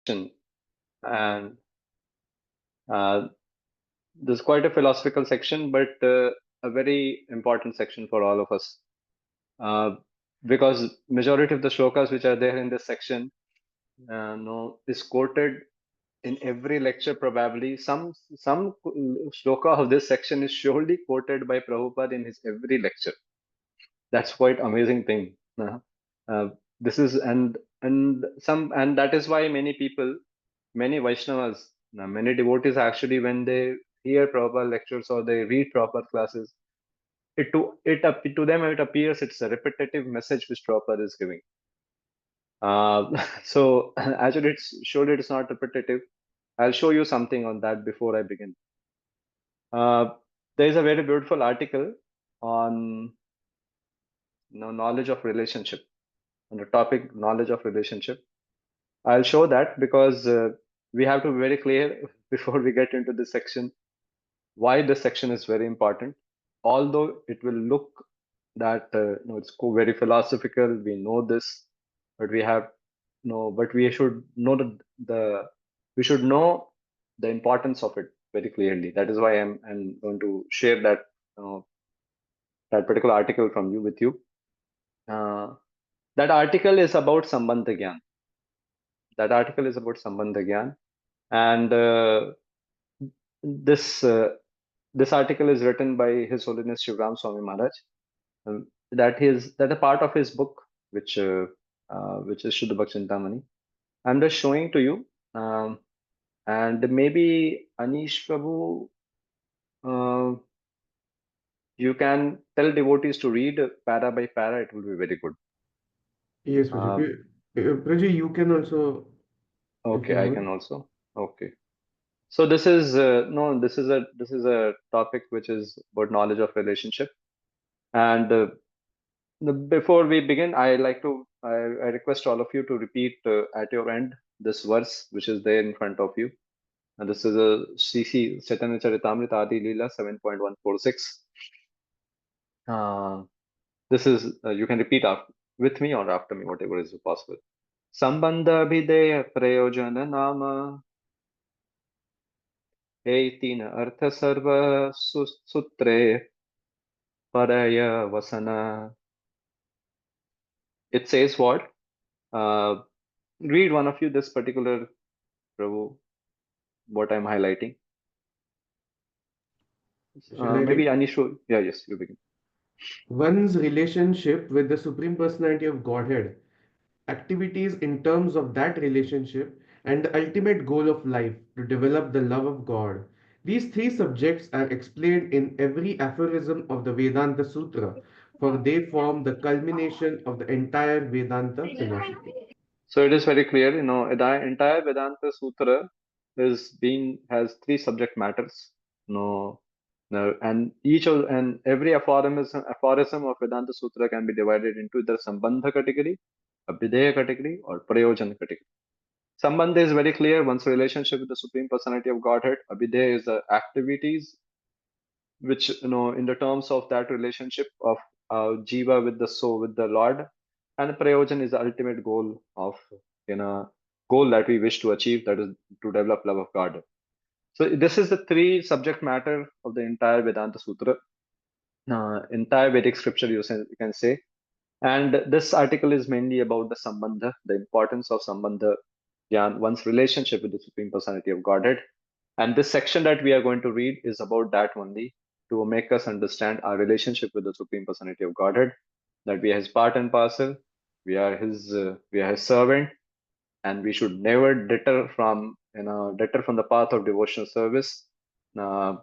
and uh, this is quite a philosophical section, but a very important section for all of us. Uh, because majority of the shlokas which are there in this section no, is quoted in every lecture probably. Some shloka of this section is surely quoted by Prabhupada in his every lecture. That's quite amazing thing. Uh, this is and that is why many people, many Vaishnavas, many devotees actually when they hear Prabhupada lectures or they read Prabhupada classes, to them it appears it's a repetitive message which Prabhupada is giving. So actually it's surely it's not repetitive. I'll show you something on that before I begin. Uh, there is a very beautiful article on knowledge of relationship, on the topic knowledge of relationship. I'll show that because we have to be very clear before we get into this section why this section is very important. Although it will look that it's very philosophical, we know this, but but we should know the we should know the importance of it very clearly. That is why I'm going to share that particular article from you with you. Uh, that article is about Sambandha Gyan. That article is about Sambandha Gyan, and this this article is written by His Holiness Shivram Swami Maharaj. That a part of his book, which is Shuddha Bhaktintamani. I'm just showing to you, and maybe Anish Prabhu, uh, you can tell devotees to read para by para. It will be very good. Yes, Praji. Uh, Praji, you can also, if okay, you I want. can also. Okay. So this is no, this is a topic which is about knowledge of relationship. And before we begin, I request all of you to repeat at your end this verse which is there in front of you. And this is a CC Chaitanya Charitamrita Adi Leela 7.146. Uh, this is you can repeat with me or after me, whatever is possible. Sambandha Bhideya Prayojana Nama Eitin Artha Sarva Sutre Paraya Vasana. It says what? Uh, read one of you this particular Prabhu, what I'm highlighting. Shall I Maybe read? Anishu. Yeah, yes, you begin. One's relationship with the Supreme Personality of Godhead, activities in terms of that relationship, and the ultimate goal of life to develop the love of God. These three subjects are explained in every aphorism of the Vedanta Sutra, for they form the culmination of the entire Vedanta philosophy. So it is very clear, the entire Vedanta Sutra has three subject matters. No, no, and every aphorism of Vedanta Sutra can be divided into either Sambandha category, Abhideya category, or Prayojana category. Sambandha is very clear, one's relationship with the Supreme Personality of Godhead. Abhideya is the activities which, in the terms of that relationship of Jiva with the soul, with the Lord, and Prayojan is the ultimate goal of, goal that we wish to achieve, that is to develop love of God. So this is the three subject matter of the entire Vedanta Sutra, entire Vedic scripture you can say. And this article is mainly about the Sambandha, the importance of Sambandha, one's relationship with the Supreme Personality of Godhead. And this section that we are going to read is about that only, to make us understand our relationship with the Supreme Personality of Godhead, that we are His part and parcel, we are His servant, and we should never deter from the path of devotional service. Uh,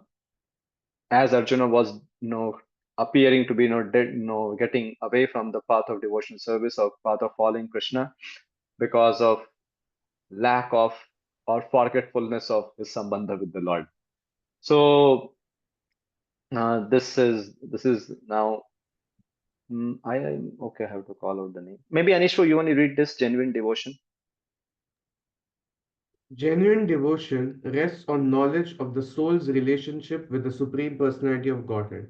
as Arjuna was, appearing to be, getting away from the path of devotional service or path of following Krishna because of lack of or forgetfulness of his sambandha with the Lord. So this is now. Okay. I have to call out the name. Maybe Anishu, you want to read this genuine devotion? Genuine devotion rests on knowledge of the soul's relationship with the Supreme Personality of Godhead.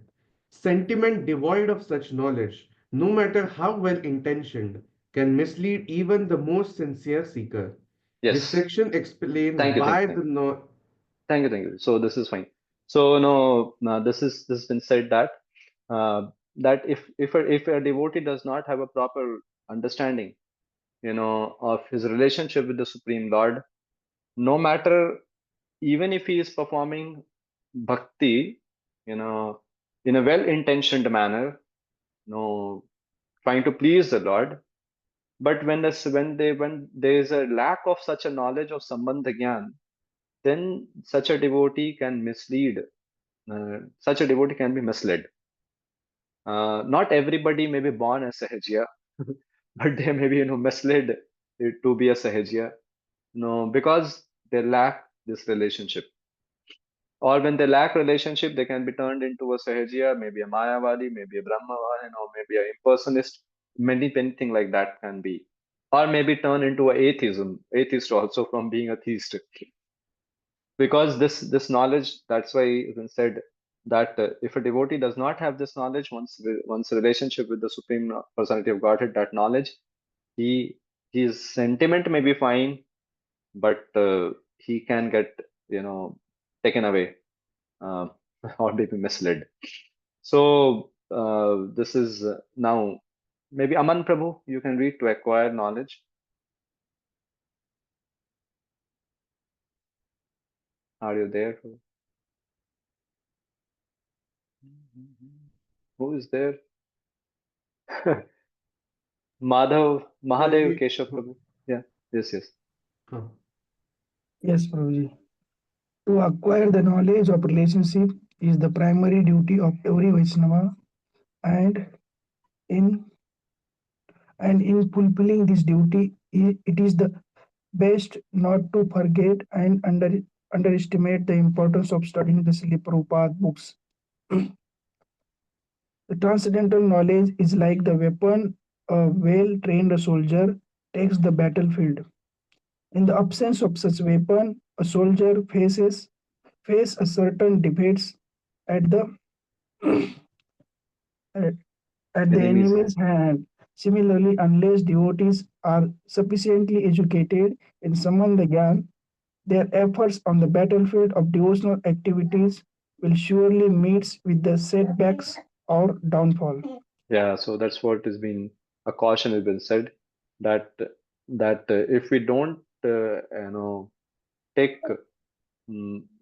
Sentiment devoid of such knowledge, no matter how well intentioned, can mislead even the most sincere seeker. This Yes. section explains Thank you. Thank why you. Thank the you. no. Thank you. Thank you. So this is fine. So no, this has been said that that if a devotee does not have a proper understanding, of his relationship with the Supreme Lord, no matter, even if he is performing bhakti, you know, in a well-intentioned manner, trying to please the Lord, but when there is a lack of such a knowledge of sambandha gyan, then such a devotee can mislead. Such a devotee can be misled. Not everybody may be born as sahajya, but they may be misled to be a sahajya. No, because they lack this relationship. Or when they lack relationship, they can be turned into a sahajya, maybe a mayavadi, maybe a brahmavadi, maybe a impersonist. Many things like that can be. Or maybe turn into a atheist also from being a theist. Because this knowledge, that's why even said that if a devotee does not have this knowledge, once relationship with the Supreme Personality of Godhead, that knowledge, he his sentiment may be fine, but he can get taken away, uh, or maybe misled. So this is now maybe Aman Prabhu, you can read to acquire knowledge. Are you there? Who is there? Mahadev Prabhuji, Keshav Prabhu. Yeah, yes, yes. huh. Yes, Prabhuji. To acquire the knowledge of relationship is the primary duty of every Vaishnava, and in in fulfilling this duty, it is the best not to forget and underestimate the importance of studying the Srila Prabhupada books. The transcendental knowledge is like the weapon a well-trained soldier takes the battlefield. In the absence of such weapon, a soldier face a certain defeats at the at the Enemy's hand. enemy's hand. Similarly, unless devotees are sufficiently educated in Samandagyan, their efforts on the battlefield of devotional activities will surely meet with the setbacks or downfall. Yeah, so that's what has been a caution has been said that if we don't take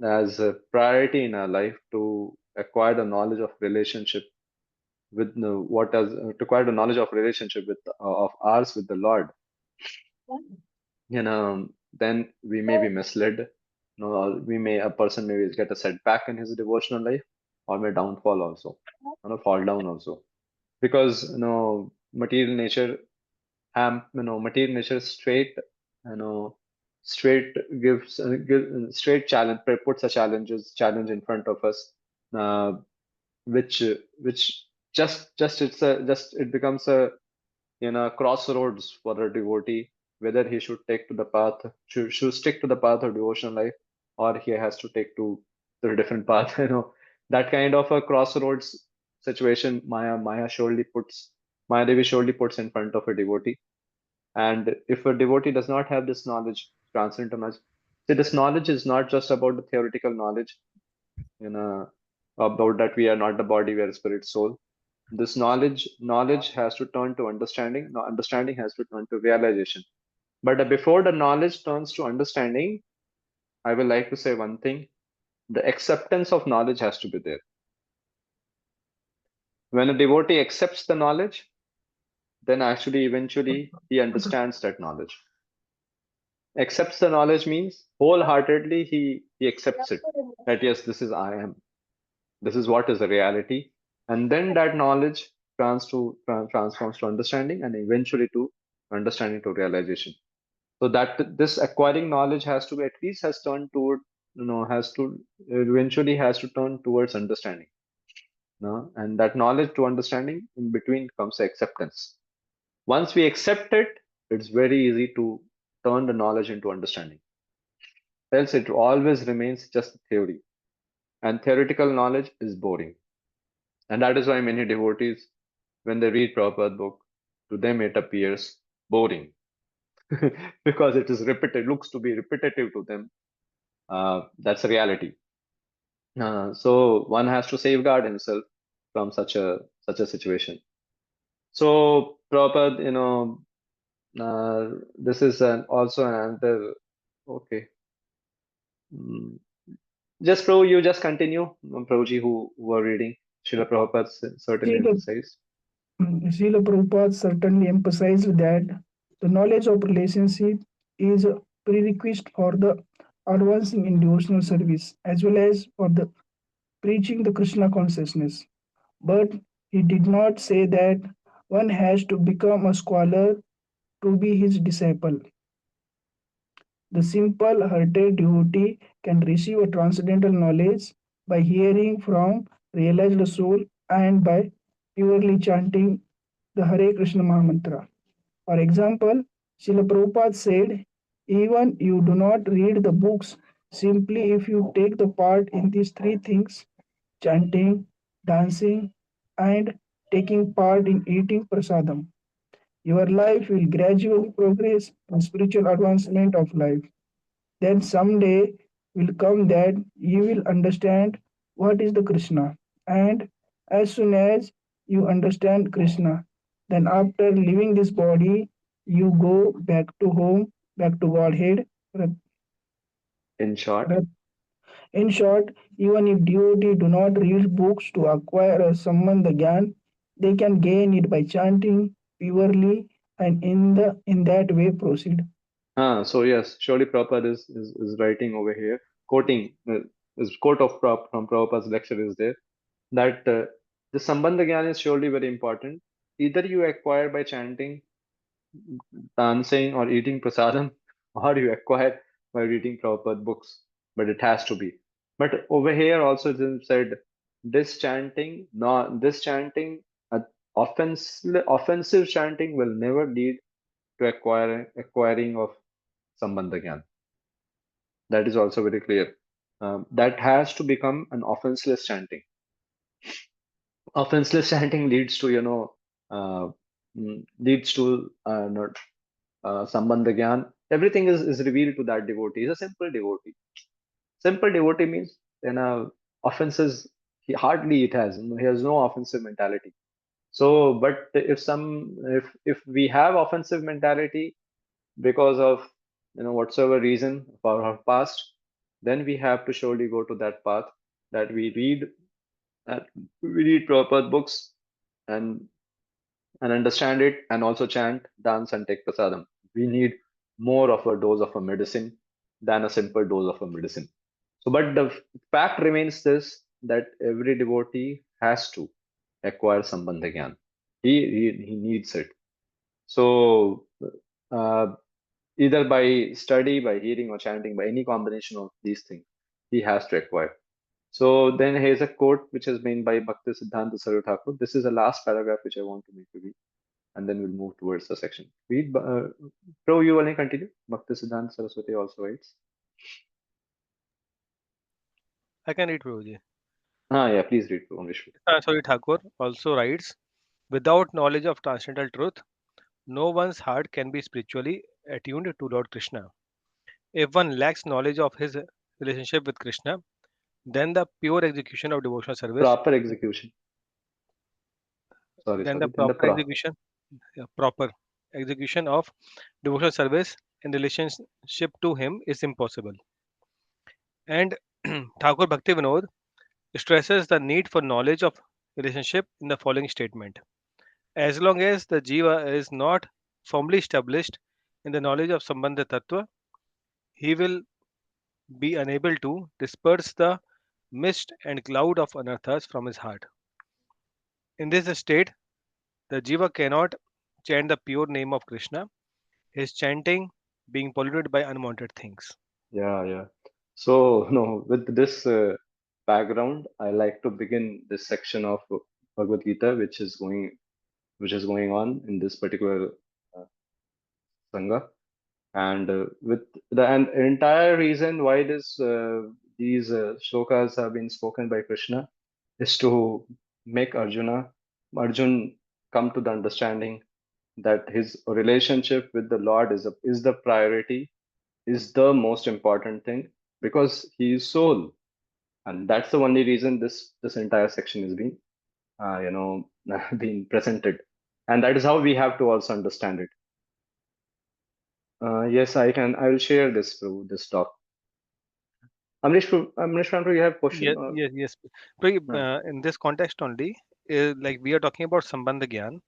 as a priority in our life to acquire the knowledge of relationship with what as to acquire the knowledge of relationship with of ours with the Lord, then we may be misled. Or we may a person may get a setback in his devotional life, or may downfall also, fall down also, because material nature material nature you know straight straight challenge, puts a challenge in front of us, uh, which just it becomes a crossroads for a devotee, whether he should take to the path should stick to the path of devotional life, or he has to take to a different path. That kind of a crossroads situation, Maya Devi surely puts in front of a devotee. And if a devotee does not have this knowledge, transcendental knowledge, see, this knowledge is not just about the theoretical knowledge, you know, about that we are not the body, we are spirit, soul. This knowledge has to turn to understanding. No, understanding has to turn to realization. But before the knowledge turns to understanding, I will like to say one thing: the acceptance of knowledge has to be there. When a devotee accepts the knowledge, then actually eventually he understands that knowledge. Accepts the knowledge means wholeheartedly he accepts it, that yes, this is I am, this is what is the reality, and then that knowledge transforms to understanding, and eventually to understanding, to realization. So that this acquiring knowledge has to be, at least has turned toward, has to eventually has to turn towards understanding. And that knowledge to understanding, in between comes acceptance. Once we accept it, it's very easy to turn the knowledge into understanding. Else it always remains just theory. And theoretical knowledge is boring. And that is why many devotees, when they read Prabhupada book, to them it appears boring. because it is repetitive, looks to be repetitive to them. That's a reality. So one has to safeguard himself from such a situation. So Prabhupada, this is also another. Okay. Mm. Just Prabhu, you just continue, Prabhuji, who were reading. Srila Prabhupada certainly Srila emphasized. Srila Prabhupada certainly emphasized that the knowledge of relationship is a prerequisite for the advancing in devotional service as well as for the preaching the Krishna consciousness. But he did not say that one has to become a scholar to be his disciple. The simple hearted devotee can receive a transcendental knowledge by hearing from realized soul and by purely chanting the Hare Krishna Mahamantra. For example, Srila Prabhupada said, even you do not read the books, simply if you take the part in these three things, chanting, dancing, and taking part in eating prasadam, your life will gradually progress in spiritual advancement of life. Then someday will come that you will understand what is the Krishna. And as soon as you understand Krishna, then after leaving this body, you go back to home, back to Godhead. In short, In short, even if devotee do not read books to acquire a Sambandha Gyan, they can gain it by chanting purely and in that way proceed. so yes, surely Prabhupada is writing over here, quoting, his quote from Prabhupada's lecture is there, that the Sambandha Gyan is surely very important. Either you acquire by chanting, dancing, or eating prasadam, or you acquire by reading Prabhupada books, but it has to be. But over here also it is said, this chanting, no, this chanting, offensive chanting will never lead to acquiring of Sambandha Gyan. That is also very clear. That has to become an offenseless chanting. Offenseless chanting leads to, leads to not Sambandha Gyan. Everything is revealed to that devotee. He's a simple devotee. Simple devotee means, offenses, hardly it has. He has no offensive mentality. So, but if we have offensive mentality because of, whatsoever reason for our past, then we have to surely go to that path, that that we read Prabhupada books, and understand it, and also chant, dance, and take prasadam. We need more of a dose of a medicine than a simple dose of a medicine. So, but the fact remains this, that every devotee has to acquire Sambandha Gyan. He needs it. So, uh, either by study, by hearing, or chanting, by any combination of these things, he has to acquire. So then here's a quote which has been by Bhakti Siddhanta Sarva Thakur. This is the last paragraph which I want to make you read, and then we'll move towards the section. Read, Pro, you want to continue? Bhakti Siddhanta Saraswati also writes. I can read Prabhuji. Yeah, please read, Pro Vishnu. Sorry, Thakur also writes, without knowledge of transcendental truth, no one's heart can be spiritually attuned to Lord Krishna. If one lacks knowledge of his relationship with Krishna, then the pure execution of devotional service, Proper execution. Sorry, then the sorry. Then the proper execution, proper execution of devotional service in relationship to him is impossible. And Thakur Bhakti Vinod stresses the need for knowledge of relationship in the following statement. As long as the jiva is not firmly established in the knowledge of Sambandha Tattva, he will be unable to disperse the mist and cloud of anarthas from his heart. In this state, the jiva cannot chant the pure name of Krishna, his chanting being polluted by unwanted things. Yeah. So, no, with this background, I like to begin this section of Bhagavad Gita, which is going on in this particular uh, sangha. And with the and entire reason why these shlokas have been spoken by Krishna is to make Arjun come to the understanding that his relationship with the Lord is the priority, is the most important thing, because he is soul, and that's the only reason this entire section is being being presented, and that is how we have to also understand it. Yes, I will share this through this talk. Amrish Prantu, you have question? Yes, Or yes, yes. But, uh, in this context only, like we are talking about Sambandha Gyan.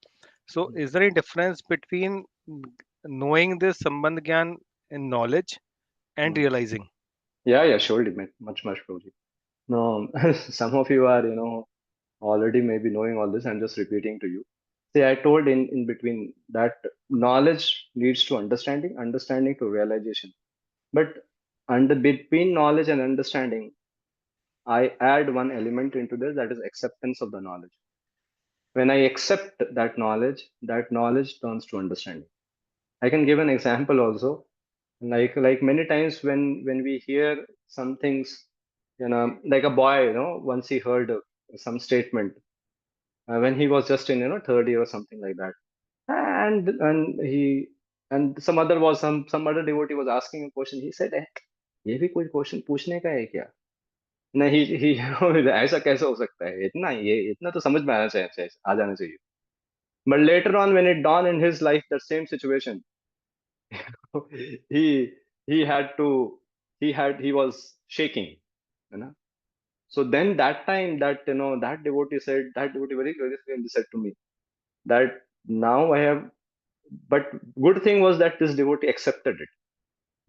So, is there any difference between knowing this Sambandha Gyan in knowledge and mm. realizing? Yeah, surely, much, Prabhuji. No, some of you are, already maybe knowing all this. I'm just repeating to you. See, I told in between that knowledge leads to understanding, understanding to realization. But under between knowledge and understanding, I add one element into this, that is acceptance of the knowledge. When I accept that knowledge turns to understanding. I can give an example also. Like many times when we hear some things, like a boy, once he heard some statement when he was just in third year or something like that, and some other devotee was asking a question. He said, ये भी कोई question पूछने का है क्या? नहीं, ही ऐसा कैसे हो सकता है? इतना तो समझ में आ जाना चाहिए. But later on, when it dawned in his life, that same situation, he he had to he was shaking, you know. So then that time that devotee very clearly said to me that now I have, but good thing was that this devotee accepted it,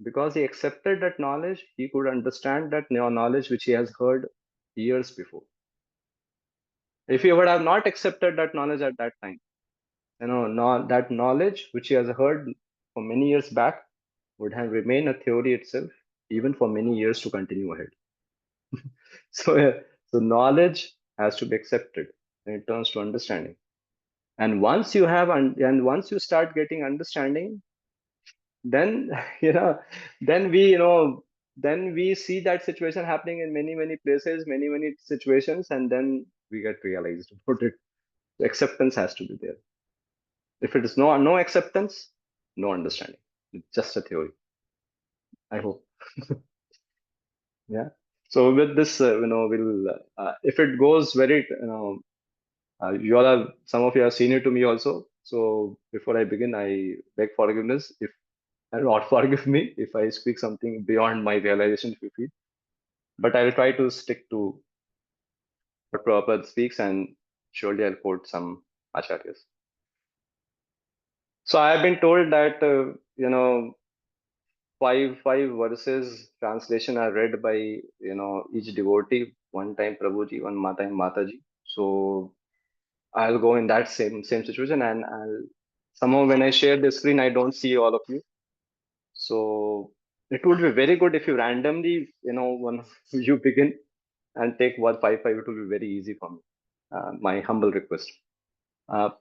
because he accepted that knowledge. He could understand that knowledge which he has heard years before. If he would have not accepted that knowledge at that time, that knowledge which he has heard for many years back would have remained a theory itself, even for many years to continue ahead. So knowledge has to be accepted, and it turns to understanding. And once you start getting understanding, then you know, then we you know, then we see that situation happening in many places, many situations, and then we get realized about it. The acceptance has to be there. If it is no acceptance, no understanding. It's just a theory. I hope. Yeah. So with this, we'll if it goes very, you all have, some of you are senior to me also. So before I begin, I beg forgiveness if not forgive me if I speak something beyond my realization, if you feel. But I will try to stick to what Prabhupada speaks, and surely I'll quote some acharyas. So I have been told that five verses translation are read by each devotee, one time Prabhuji, one time Mataji. So I'll go in that same situation, and I'll somehow, when I share the screen, I don't see all of you. So it would be very good if you randomly, one you begin and take 1 5 5. It will be very easy for me. My humble request.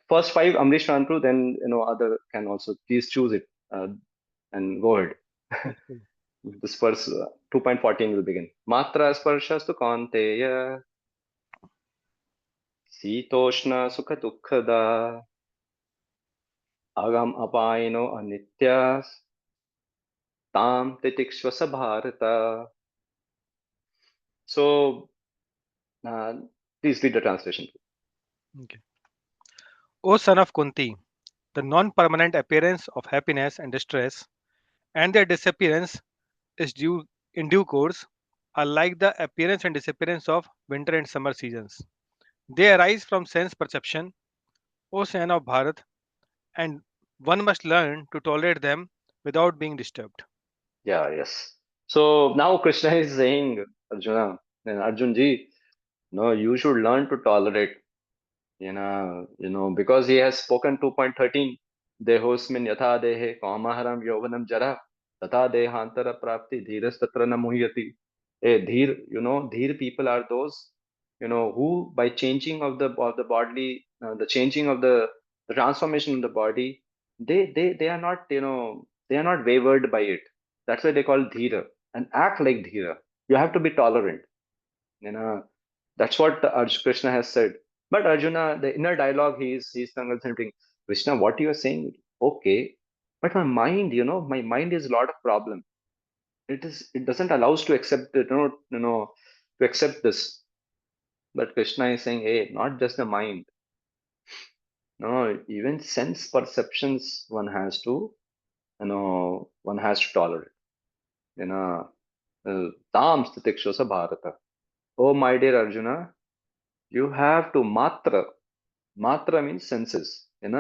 First five, Amrish Rantru, then other can also please choose it and go ahead. Okay. This first 2.14 will begin. Matra sparshas tu kaunteya शीतोष्ण सुख दुःखदा agam apayino anitya tam titikshvasa bharata. So please read the translation. Okay. O son of Kunti, the non-permanent appearance of happiness and distress and their disappearance is due in due course are like the appearance and disappearance of winter and summer seasons. They arise from sense perception, O son of Bharat, and one must learn to tolerate them without being disturbed. Yeah, yes. So now Krishna is saying, Arjuna, and Arjun ji, no, you should learn to tolerate, because he has spoken 2.13, Dehosmin yatha dehe kamaharam yovanam jara, tata dehantara prapti dhiras tatra na muhyati. Dheer, dheer people are those, who by changing of the bodily, the changing of the transformation of the body, they are not, they are not wavered by it. That's why they call dhira, and act like dhira. You have to be tolerant. You know, that's what Krishna has said. But Arjuna, the inner dialogue, he's saying, Krishna, what you are saying, okay, but my mind, my mind is a lot of problem. It doesn't allow us to accept it, to accept this. But Krishna is saying, hey, not just the mind. No, even sense perceptions one has to tolerate. You know, Tam Stitikshosa Bharata. Oh, my dear Arjuna, you have to matra. Matra means senses. You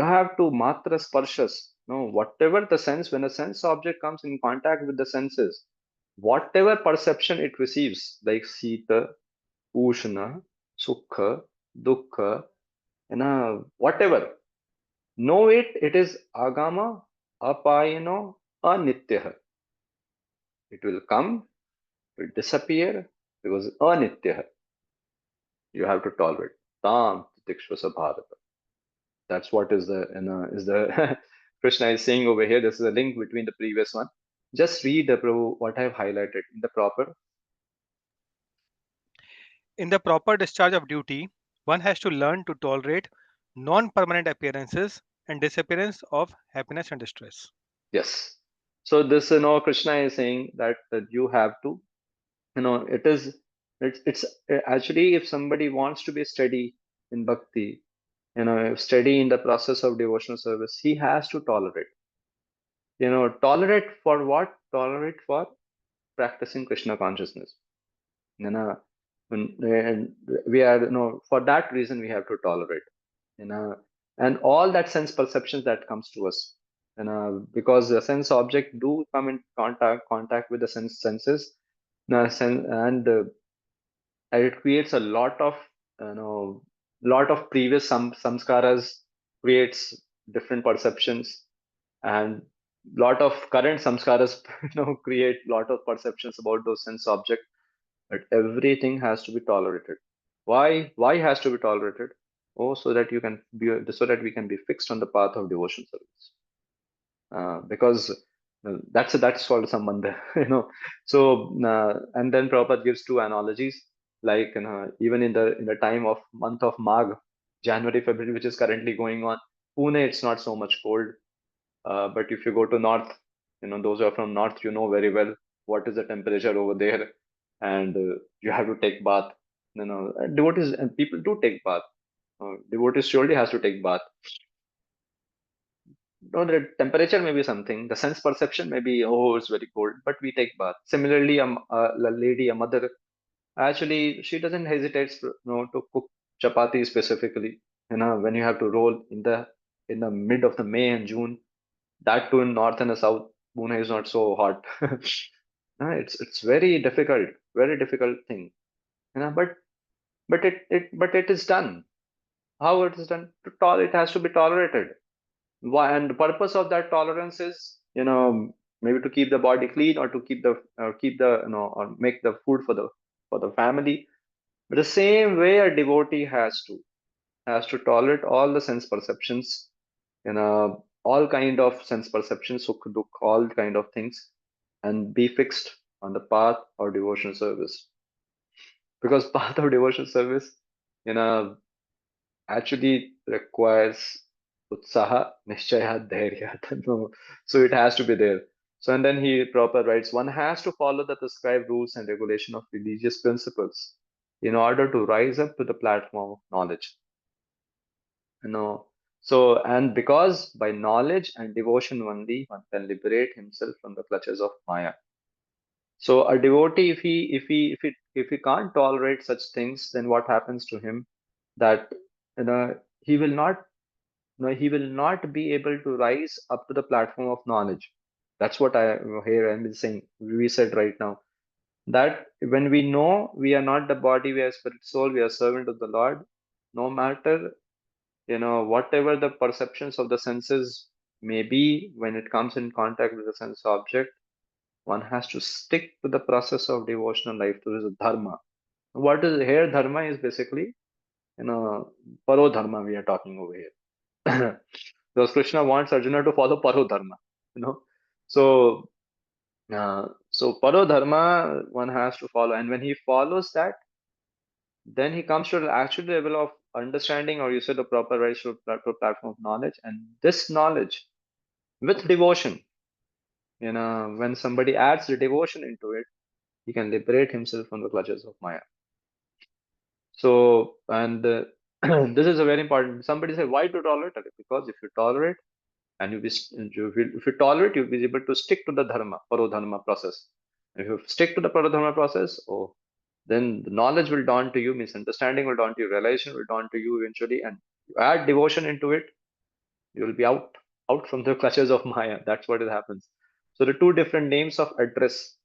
have to matra sparshas. No, whatever the sense, when a sense object comes in contact with the senses, whatever perception it receives, like Sita, Ushna, Sukha, Dukkha, whatever, know it is agama, apayano, anityah. It will come, it will disappear because anityah. You have to tolerate. Tam titikshvasa bharata. That's what is the Krishna is saying over here. This is a link between the previous one. Just read, Prabhu, what I have highlighted in the proper. In the proper discharge of duty, one has to learn to tolerate non-permanent appearances and disappearance of happiness and distress. Yes. So this, Krishna is saying that you have to, it is, it's actually, if somebody wants to be steady in bhakti, steady in the process of devotional service, he has to tolerate. Tolerate for what? Tolerate for practicing Krishna consciousness. You know, and we are, for that reason we have to tolerate. You know, and all that sense perceptions that comes to us. Because the sense object do come in contact with the senses, and it creates a lot of, you know previous samskaras, creates different perceptions, and lot of current samskaras create lot of perceptions about those sense objects. But everything has to be tolerated. Why has to be tolerated? Oh, so that we can be fixed on the path of devotion service. Because that's called sambandha. So and then Prabhupada gives two analogies, like, even in the time of month of Magh, January, February, which is currently going on. Pune, it's not so much cold, but if you go to north, those who are from north, very well what is the temperature over there, and you have to take bath. Devotees and people do take bath. Devotees surely has to take bath. No, the temperature may be something. The sense perception may be, oh, it's very cold, but we take bath. Similarly, a lady, a mother, actually, she doesn't hesitate, to cook chapati specifically. When you have to roll in the mid of the May and June, that too in north and the south, Pune is not so hot. It's very difficult thing. But it is done. How it is done? It has to be tolerated. Why? And the purpose of that tolerance is, maybe to keep the body clean, or to keep the, or make the food for the family. But the same way a devotee has to tolerate all the sense perceptions, all kind of sense perceptions, sukh, dukh, all kind of things, and be fixed on the path of devotional service. Because path of devotional service, you know, actually requires utsaha, nishchaya, dhairya. No. So it has to be there. So, and then he proper writes, one has to follow the prescribed rules and regulation of religious principles in order to rise up to the platform of knowledge. So, and because by knowledge and devotion only one can liberate himself from the clutches of Maya. So a devotee, if he can't tolerate such things, then what happens to him? That, he will not, he will not be able to rise up to the platform of knowledge. That's what I here I'm saying. We said right now that when we know we are not the body, we are spirit soul, we are servant of the Lord. No matter, whatever the perceptions of the senses may be, when it comes in contact with the sense object, one has to stick to the process of devotional life, to his dharma. What is here? Dharma is basically, paro dharma we are talking over here. Because Krishna wants Arjuna to follow paro dharma, you know. So paro dharma one has to follow, and when he follows that, then he comes to the actual level of understanding, or you said the proper rights to platform of knowledge, and this knowledge with devotion, when somebody adds the devotion into it, he can liberate himself from the clutches of Maya. So, and this is a very important. Somebody said, why to tolerate it? Because if you tolerate, and if you tolerate, you'll be able to stick to the dharma, parodharma process. If you stick to the parodharma process, oh, then the knowledge will dawn to you, means understanding will dawn to you, realization will dawn to you eventually, and you add devotion into it, you will be out from the clutches of Maya. That's what it happens. So the two different names of address,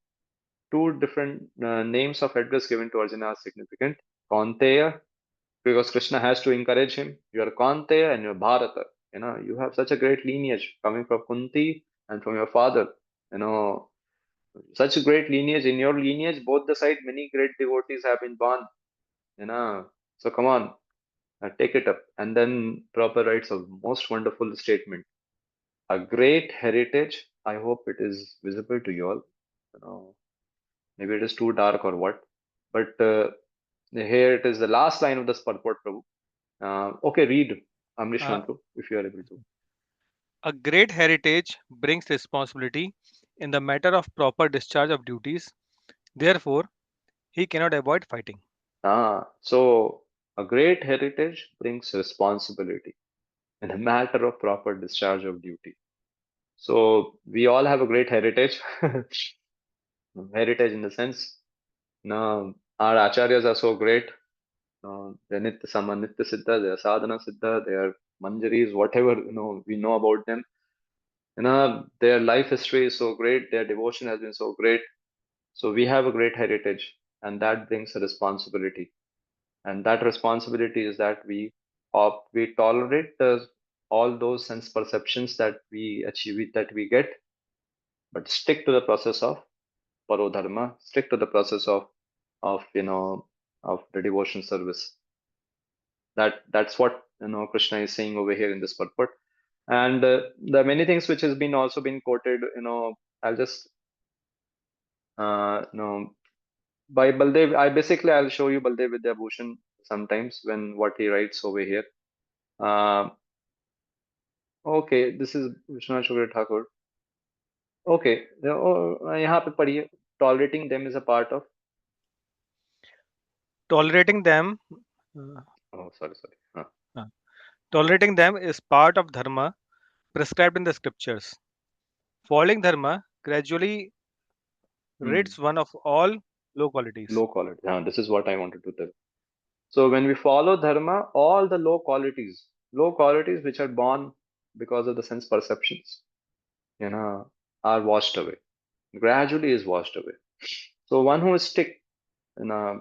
two different names of address given to Arjuna are significant. Kaunteya, because Krishna has to encourage him. You are Kaunteya and you are Bharata. You have such a great lineage coming from Kunti and from your father. Such a great lineage. In your lineage, both the side, many great devotees have been born. So come on, take it up. And then proper writes a most wonderful statement. A great heritage. I hope it is visible to you all. Maybe it is too dark or what. But here it is the last line of this purport, Prabhu. Okay, read Amrish Uh, Mantru, if you are able to. a great heritage brings responsibility in the matter of proper discharge of duties. Therefore, he cannot avoid fighting. So a great heritage brings responsibility in the matter of proper discharge of duty. So we all have a great heritage. Heritage in the sense, our acharyas are so great. They're Nitya Sama, Nitya Siddha, they're Sadhana Siddha, they are Manjaris, whatever we know about them. Their life history is so great, their devotion has been so great. So we have a great heritage, and that brings a responsibility. And that responsibility is that we tolerate all those sense perceptions that we achieve, that we get, but stick to the process of parodharma, stick to the process of the devotion service. That's what Krishna is saying over here in this purport. And there are many things which has been also been quoted. I'll just by Baldev. I'll show you Baldev Vidya Bhushan sometimes when what he writes over here. Uh, okay, this is Vishwanath Chakravarti Thakur. Okay, यहाँ पे पढ़िए. Tolerating them is a part of. Tolerating them, uh, Oh, sorry. uh, tolerating them is part of dharma prescribed in the scriptures. Following dharma gradually rids one of all low qualities. Low quality. This is what I wanted to tell. So when we follow dharma, all the low qualities which are born because of the sense perceptions, are washed away. Gradually is washed away. So one who is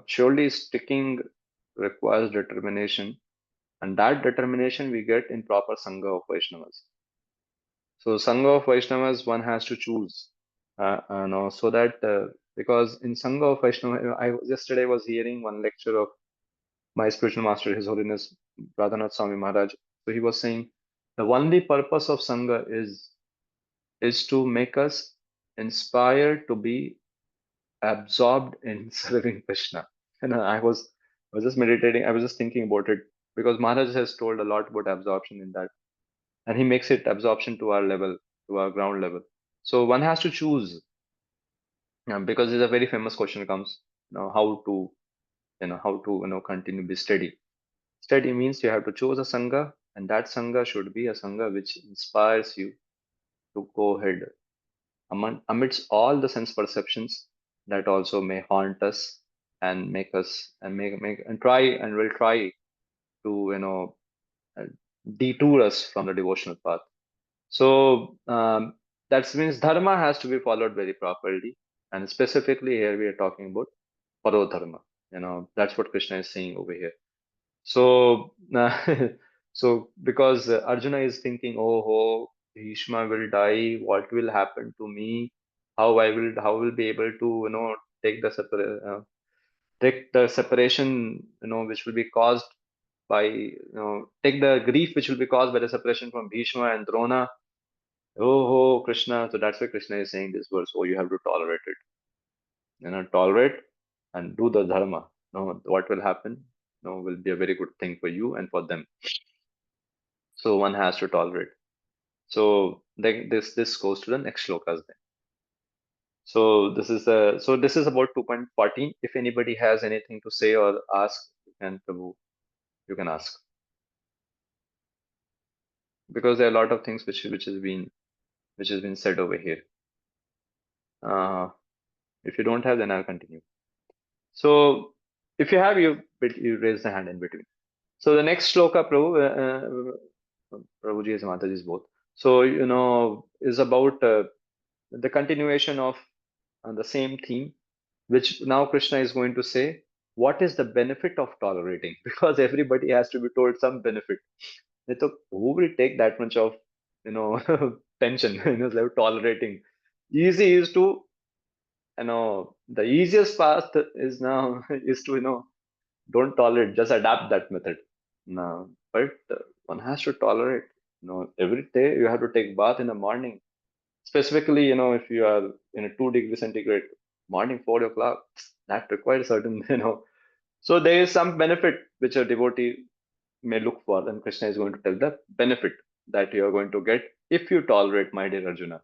surely sticking requires determination, and that determination we get in proper Sangha of Vaishnavas. So Sangha of Vaishnavas, one has to choose, so that because in Sangha of Vaishnava, yesterday was hearing one lecture of my spiritual master, His Holiness Radhanath Swami Maharaj. So he was saying the only purpose of Sangha is to make us inspired to be absorbed in serving Krishna. And I was just meditating. I was just thinking about it because Maharaj has told a lot about absorption in that, and he makes it absorption to our level, to our ground level. So one has to choose, because there's a very famous question comes, how to continue to be steady. Steady means you have to choose a sangha, and that sangha should be a sangha which inspires you to go ahead amidst all the sense perceptions that also may haunt us and make us and make and try and will try to uh, detour us from the devotional path. So that means dharma has to be followed very properly, and specifically here we are talking about parodharma. That's what Krishna is saying over here. So, so because Arjuna is thinking, oh, Bhishma will die. What will happen to me? How will be able to take take the separation which will be caused by take the grief which will be caused by the separation from Bhishma and Drona. Oh, Krishna. So that's why Krishna is saying this verse. Oh, you have to tolerate it. Tolerate and do the dharma. No, what will happen? will be a very good thing for you and for them. So one has to tolerate. So this goes to the next shlokas then. So this is about 2.14. If anybody has anything to say or ask, Prabhu, you can ask, because there are a lot of things which has been said over here. If you don't have, then I'll continue. So if you have, you raise the hand in between. So the next shloka, Prabhuji and Mataji is both. So is about the continuation of the same theme, which now Krishna is going to say, what is the benefit of tolerating? Because everybody has to be told some benefit. So who will take that much of tension? Like tolerating. Easy is to the easiest path is now is to don't tolerate, just adapt that method. No, but one has to tolerate. Every day you have to take bath in the morning. Specifically, if you are in a 2 degree centigrade, morning 4 o'clock, that requires certain, So there is some benefit which a devotee may look for, and Krishna is going to tell the benefit that you are going to get if you tolerate, my dear Arjuna.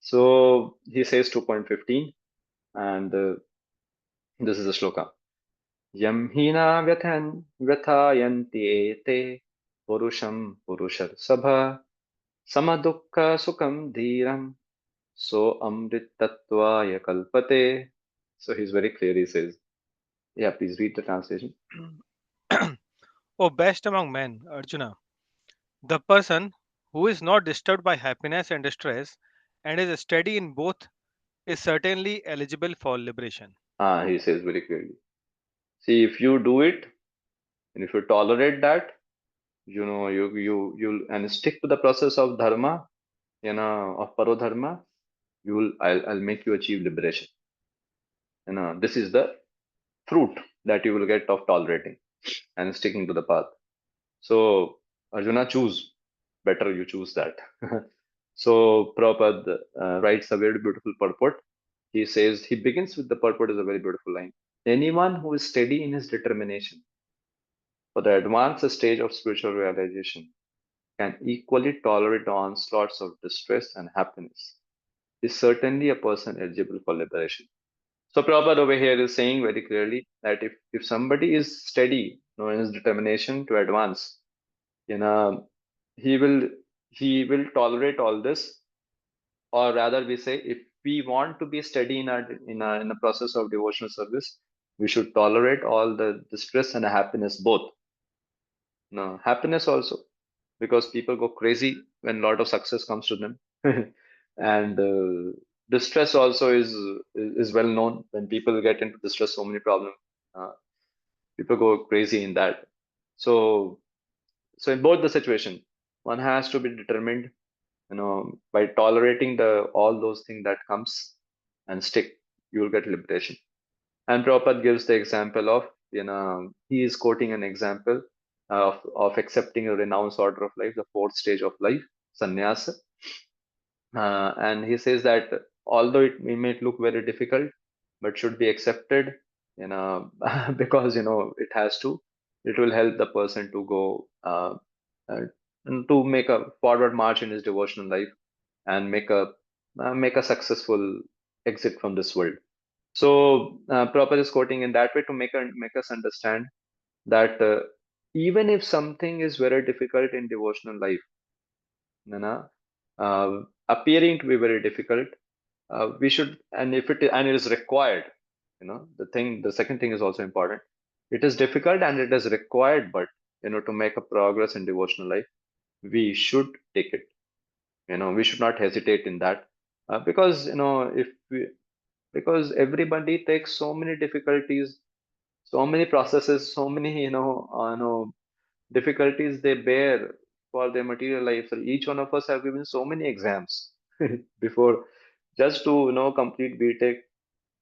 So he says 2.15, and this is a shloka. Yam hina vyathayanti ete purusham purushar sabha samadukha sukham dhiram so amritatvaya kalpate. So he's very clear. He says, yeah, please read the translation. O best among men, Arjuna, the person who is not disturbed by happiness and distress and is steady in both is certainly eligible for liberation. He says very clearly. See, if you do it, and if you tolerate that, you'll and stick to the process of dharma, of parodharma, I'll make you achieve liberation. This is the fruit that you will get of tolerating and sticking to the path. So Arjuna, choose. Better you choose that. So Prabhupada writes a very beautiful purport. He says, he begins with the purport is a very beautiful line. Anyone who is steady in his determination for the advanced stage of spiritual realization can equally tolerate the onslaughts of distress and happiness is certainly a person eligible for liberation. So Prabhupada over here is saying very clearly that if somebody is steady, in his determination to advance, you know, he will he will tolerate all this, or rather, we say if we want to be steady in a process of devotional service, we should tolerate all the distress and happiness both. Happiness also, because people go crazy when a lot of success comes to them, and distress also is well known. When people get into distress, so many problems, uh, people go crazy in that. So so in both the situation, one has to be determined, by tolerating the all those things that comes, and stick, you will get liberation. And Prabhupada gives the example of, he is quoting an example of accepting a renounced order of life, the fourth stage of life, sannyasa. And he says that although it may look very difficult, but should be accepted, because it will help the person to go and to make a forward march in his devotional life, and make a successful exit from this world. So Prabhupada is quoting in that way to make us understand that even if something is very difficult in devotional life, you know, appearing to be very difficult, we should, and it is required, the second thing is also important. It is difficult and it is required, but to make a progress in devotional life, we should take it. We should not hesitate in that, because if we because everybody takes so many difficulties, so many processes, so many difficulties they bear for their material life. So each one of us have given so many exams before, just to complete BTech,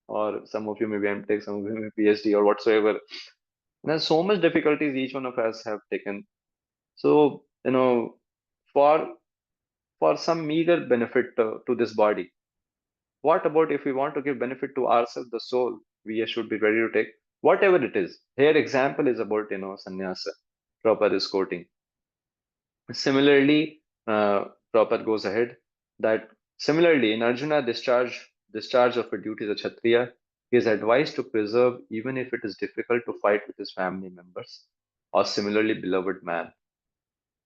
or some of you maybe MTech, some of you maybe PhD or whatsoever. And there's so much difficulties each one of us have taken. So for some meager benefit to this body, what about if we want to give benefit to ourselves, the soul? We should be ready to take. whatever it is. Here example is about, sannyasa. Prabhupada is quoting. Similarly, Prabhupada goes ahead that similarly in Arjuna discharge of a duty as a Kshatriya, he is advised to preserve even if it is difficult to fight with his family members or similarly beloved man.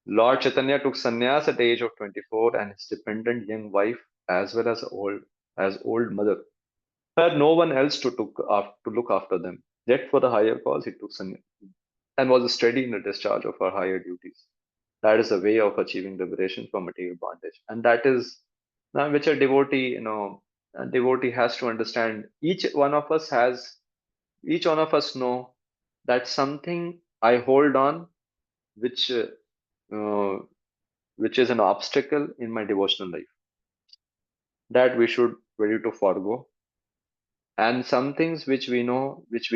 Lord Chaitanya took sannyas at the age of 24 and his dependent young wife as well as old mother had no one else to look after them. Yet for the higher cause he took sannyas and was steady in the discharge of her higher duties. That is a way of achieving liberation from material bondage, and that is which a devotee, a devotee has to understand. Each one of us know that something I hold on, which uh, which is an obstacle in my devotional life, that we should ready to forego, and some things which we know, which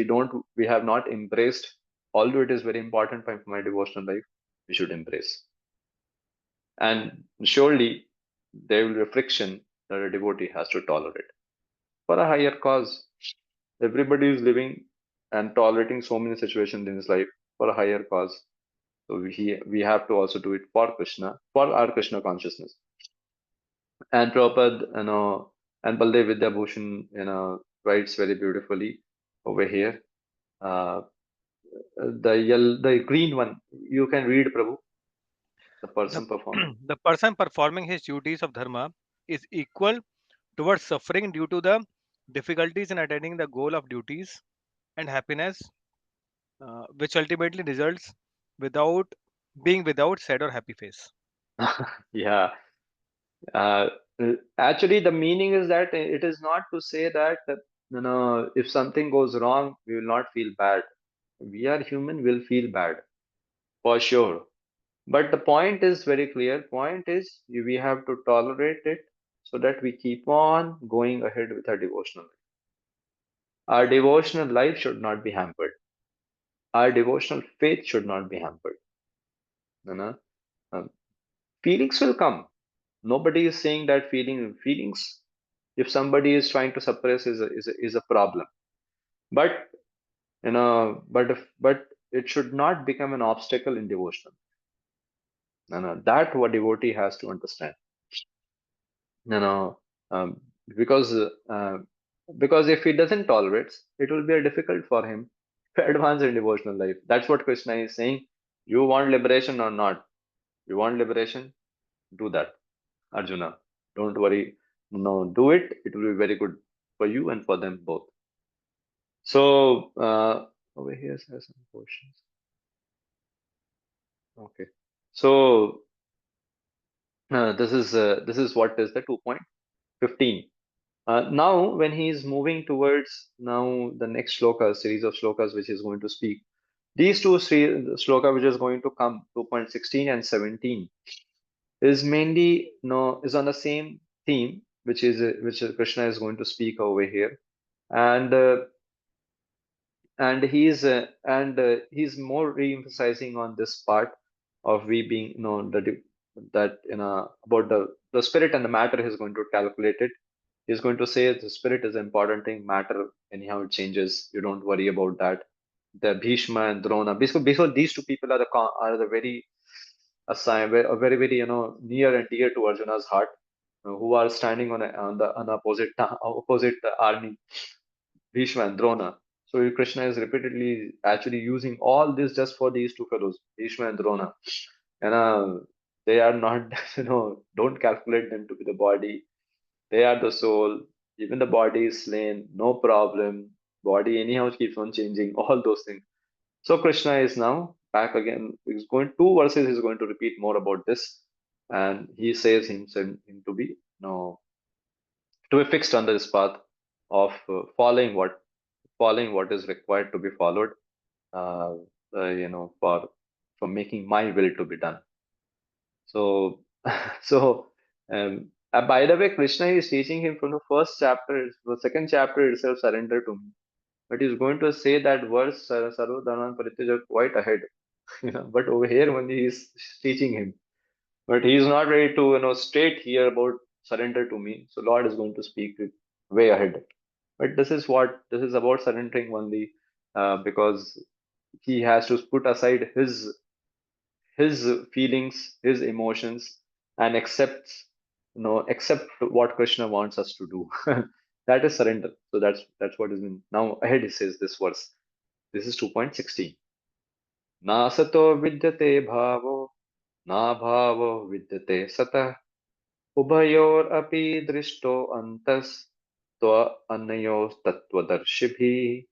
we have not embraced, although it is very important for my devotional life, we should embrace. And surely there will be a friction that a devotee has to tolerate for a higher cause. Everybody is living and tolerating so many situations in his life for a higher cause. So we have to also do it for Krishna, for our Krishna consciousness. And Prabhupada, and Baldev Vidyabhushan, writes very beautifully over here. Uh, the green one, you can read, Prabhu, the The, person performing. the person performing his duties of dharma is equal towards suffering due to the difficulties in attaining the goal of duties and happiness, which ultimately results without being without sad or happy face. Yeah. Uh, Actually, the meaning is that it is not to say that, if something goes wrong, we will not feel bad. We are human, will feel bad for sure. But the point is very clear. Point is we have to tolerate it so that we keep on going ahead with our devotional life. Our devotional life should not be hampered. Our devotional faith should not be hampered. You know, Um, Feelings will come. Nobody is saying that feelings. If somebody is trying to suppress is a problem. But but it should not become an obstacle in devotion. That what devotee has to understand. You know, um, because uh, because if he doesn't tolerate, it will be difficult for him to advance in devotional life. That's what Krishna is saying. You want liberation or not? You want liberation? Do that, Arjuna. Don't worry. No, do it. It will be very good for you and for them both. So over here has some questions. Okay. So this is what is the 2.15. Now, when he is moving towards now the next shloka, series of shlokas which is going to speak, these two shloka which is going to come, 2.16 and 17, is mainly is on the same theme, which Krishna is going to speak over here, and he's more re-emphasizing on this part of we being that about the spirit and the matter. He's going to calculate it. He's going to say the spirit is an important thing, matter anyhow it changes, you don't worry about that. The Bhishma and Drona, basically these two people are the very very very near and dear to Arjuna's heart, who are standing on the on opposite army, Bhishma and Drona. So Krishna is repeatedly actually using all this just for these two fellows, Bhishma and Drona. And they are not, don't calculate them to be the body. They are the soul. Even the body is slain, no problem. Body anyhow keeps on changing, all those things. So Krishna is now back again. He's going 2 verses, he's going to repeat more about this. And he says him to be, to be fixed on this path of following what is required to be followed, uh, for making my will to be done. So so by the way, Krishna is teaching him from the first chapter, the second chapter itself, surrender to me. But he's going to say that verse, Sarva Dharman Parityaja, quite ahead. But over here only he's teaching him. But he is not ready to state here about surrender to me. So Lord is going to speak it way ahead. But this is about surrendering only. because he has to put aside his feelings, his emotions, and accept what Krishna wants us to do. That is surrender. So that's what is mean. Now ahead he says this verse. This is 2.16. Na sato vidyate bhavo, na bhavo vidyate sata, ubayor api drishto antas, tva annayo tattvadarshibhi.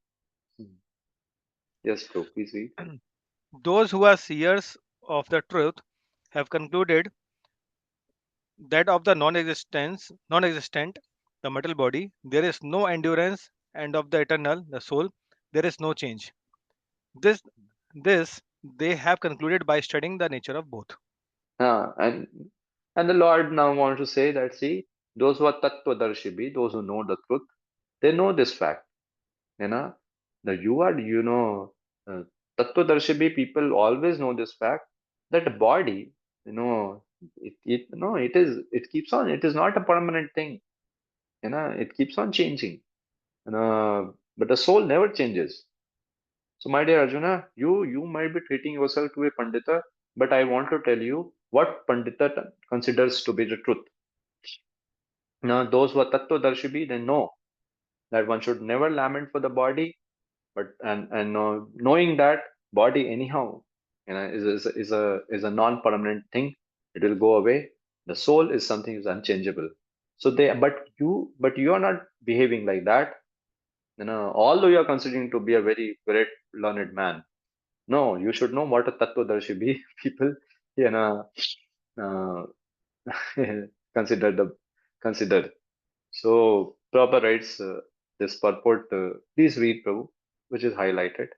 Yes, bro, please read. Those who are seers of the truth have concluded that of the non-existent, the metal body, there is no endurance, and of the eternal, the soul, there is no change. This, this they have concluded by studying the nature of both. Ah, and the Lord now wants to say that, see, those who are tattvadarshibhi, those who know the truth, they know this fact. You know, that uh, tattvadarshibhi people always know this fact that the body, it keeps on. It is not a permanent thing. It keeps on changing. But the soul never changes. So, my dear Arjuna, you might be treating yourself to a pandita, but I want to tell you what pandita considers to be the truth. Now, those who are tattva-darshibi, they know that one should never lament for the body, but knowing that body anyhow, is a non-permanent thing. It will go away. The soul is something is unchangeable. So but you are not behaving like that. Although you are considering to be a very great learned man. No, you should know what a tattva-darshibi people, you know, uh, consider consider. So Prabhupada writes this purport. Please read, Prabhu, which is highlighted.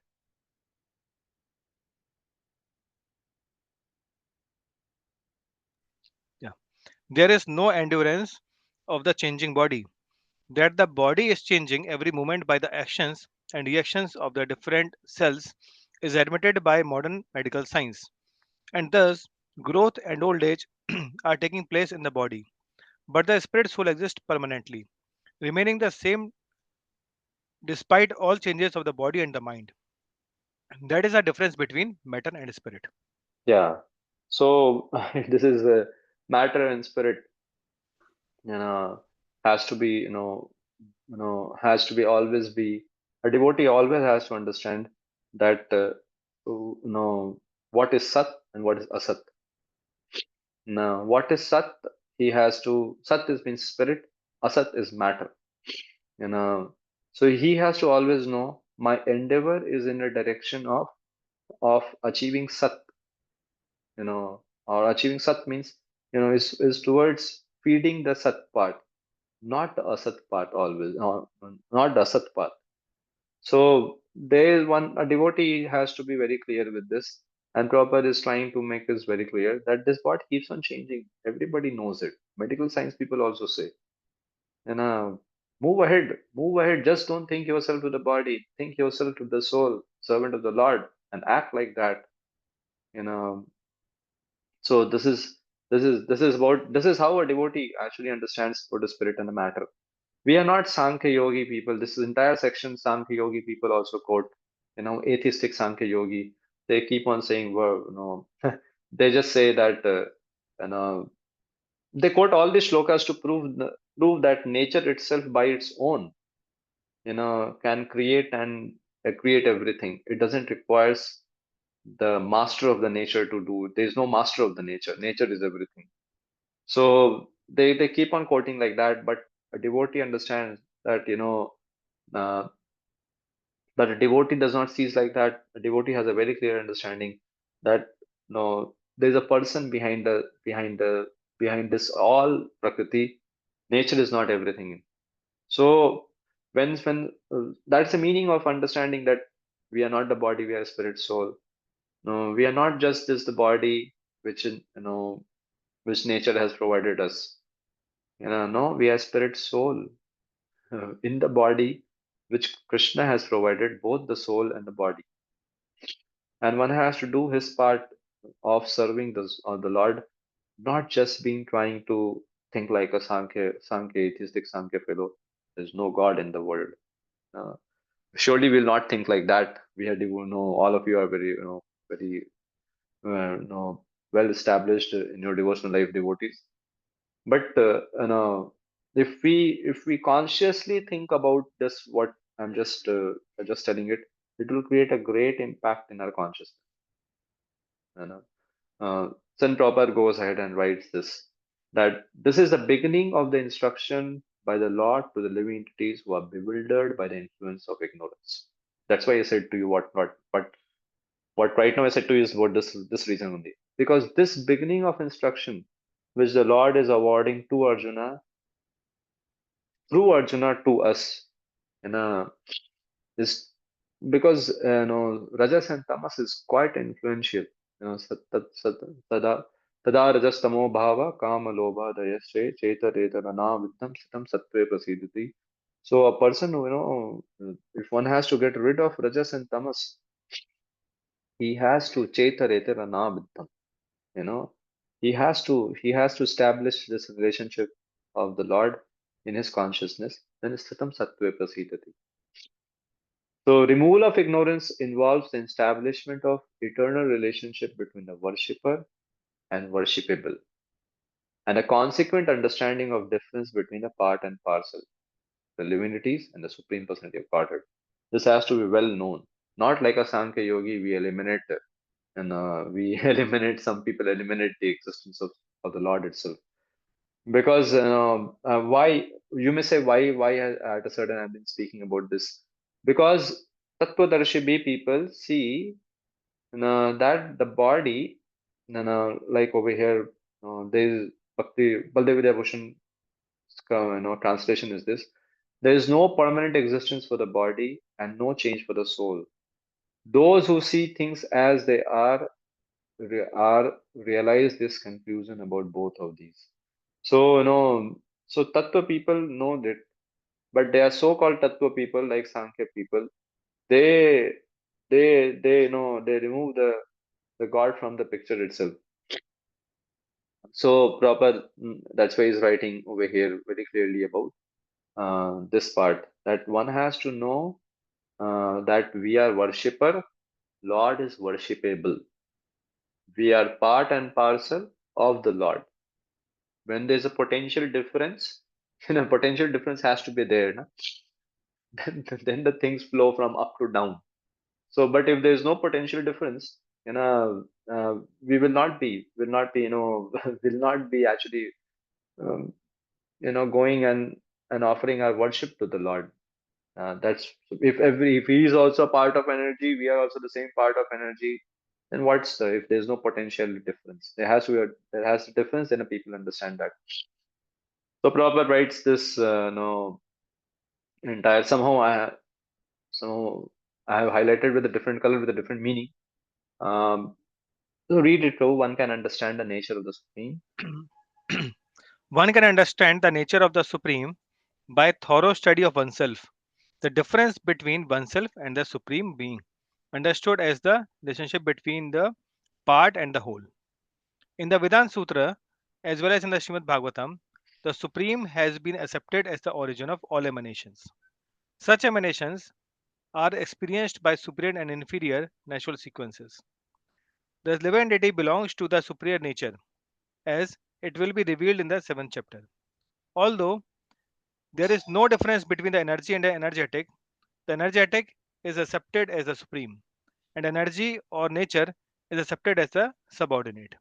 Yeah. There is no endurance of the changing body. That the body is changing every moment by the actions and reactions of the different cells is admitted by modern medical science. And thus, growth and old age are taking place in the body. But the spirit soul exists permanently, remaining the same despite all changes of the body and the mind. That is the difference between matter and spirit. Yeah. So this is matter and spirit. You know, has to be has to be always be a devotee. Always has to understand that what is sat and what is asat. Now, what is sat? He has to. Sat is means spirit. Asat is matter. You know, so he has to always know my endeavor is in the direction of achieving sat. Or achieving sat means is towards feeding the sat part, not the asat part always, not the asat part. So there is one a devotee has to be very clear with this, and Prabhupada is trying to make this very clear that this part keeps on changing. Everybody knows it. Medical science people also say, you know, move ahead. Just don't think yourself to the body. Think yourself to the soul, servant of the Lord, and act like that. You know. So this is how a devotee actually understands what is spirit and the matter. We are not Sankhya Yogi people. This entire section Sankhya Yogi people also quote. Atheistic Sankhya Yogi. They keep on saying, well, they just say that, you know, they quote all these shlokas to prove that nature itself by its own, can create and create everything. It doesn't requires the master of the nature to do. There is no master of the nature. Nature is everything. So they keep on quoting like that, but a devotee understands that uh, that a devotee does not see it like that. A devotee has a very clear understanding that no, there's a person behind this all prakriti. Nature is not everything. So that's the meaning of understanding that we are not the body, we are spirit, soul. No, we are not just the body which nature has provided us. No, we are spirit, soul in the body, which Krishna has provided both the soul and the body. And one has to do his part of serving the Lord, not just being trying to think like a Sankhya atheistic Sankhya fellow. There's no God in the world. Uh, Surely we'll not think like that. We had, all of you are very, very, well established in your devotional life, devotees. But if we consciously think about this, what I'm just telling it, it will create a great impact in our consciousness. You know, San Prabhupada goes ahead and writes this, that this is the beginning of the instruction by the Lord to the living entities who are bewildered by the influence of ignorance. That's why I said to you what right now I said to you is what this reason only. Because this beginning of instruction which the Lord is awarding to Arjuna, through Arjuna to us, you know, is because Rajas and Tamas is quite influential. Tada tada rajastamo bhava kama lobha dayasya cheta reta viddham sitam sattve prasidati. So a person who, if one has to get rid of rajas and tamas, he has to cheta reta viddham. You know, he has to establish this relationship of the Lord in his consciousness. Then sitam sattve prasidati. So, removal of ignorance involves the establishment of eternal relationship between the worshipper and worshipable, and a consequent understanding of difference between the part and parcel, the divinities and the supreme personality of Godhead. This has to be well known. Not like a Sankhya yogi, we eliminate and we eliminate. Some people eliminate the existence of the Lord itself. Because why, you may say, why at a certain I've been speaking about this, because Tattvadarshi people see that the body, like over here, there is Bhakti Baldev Vidyabhushan, translation is this: there is no permanent existence for the body and no change for the soul. Those who see things as they are realize this confusion about both of these. So so Tattva people know that, but they are so-called Tattva people like Sankhya people. They they remove the God from the picture itself. So proper, that's why he's writing over here very clearly about this part, that one has to know that we are worshipper, Lord is worshipable. We are part and parcel of the Lord. When there's a potential difference, potential difference has to be there. Na? Then the things flow from up to down. So, but if there's no potential difference, we will not be actually, um, going and offering our worship to the Lord. That's if he is also part of energy, we are also the same part of energy. Then what's the if there's no potential difference? There has a difference, then people understand that. So Prabhupada writes this, no entire somehow I have highlighted with a different color with a different meaning. So read it through, one can understand the nature of the Supreme. One can understand the nature of the Supreme by thorough study of oneself. The difference between oneself and the Supreme Being, understood as the relationship between the part and the whole. In the Vedanta Sutra, as well as in the Srimad Bhagavatam, the Supreme has been accepted as the origin of all emanations. Such emanations are experienced by superior and inferior natural sequences. The living entity belongs to the superior nature, as it will be revealed in the seventh chapter. Although there is no difference between the energy and the energetic is accepted as the supreme, and energy or nature is accepted as the subordinate.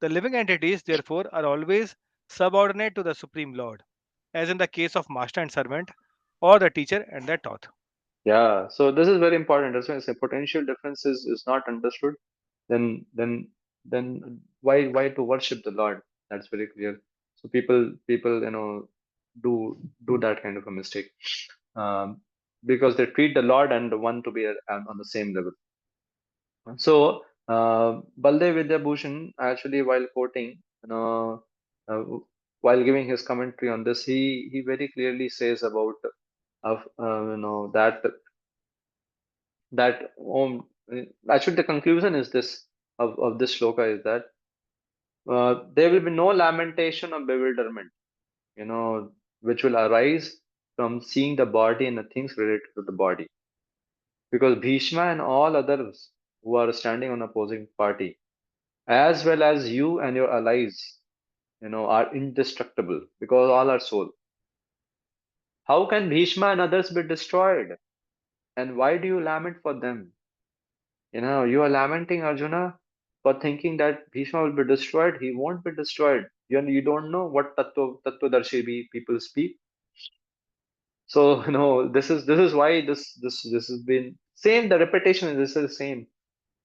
The living entities, therefore, are always subordinate to the Supreme Lord, as in the case of master and servant, or the teacher and the taught. Yeah, so this is very important. That's why I say potential difference is not understood. Then then then why to worship the Lord? That's very clear. So people do that kind of a mistake, um, because they treat the Lord and the one to be on the same level. So Baldev Vidyabhushan actually, while quoting, uh, while giving his commentary on this, he very clearly says about of that actually the conclusion is this of this shloka is that there will be no lamentation of bewilderment, which will arise from seeing the body and the things related to the body. because Bhishma and all others who are standing on opposing party, as well as you and your allies, are indestructible because all are soul. How can Bhishma and others be destroyed? And why do you lament for them? You are lamenting Arjuna for thinking that Bhishma will be destroyed. He won't be destroyed. You don't know what Tattvadarshi people speak. So this is why this has been same. The repetition is this is same,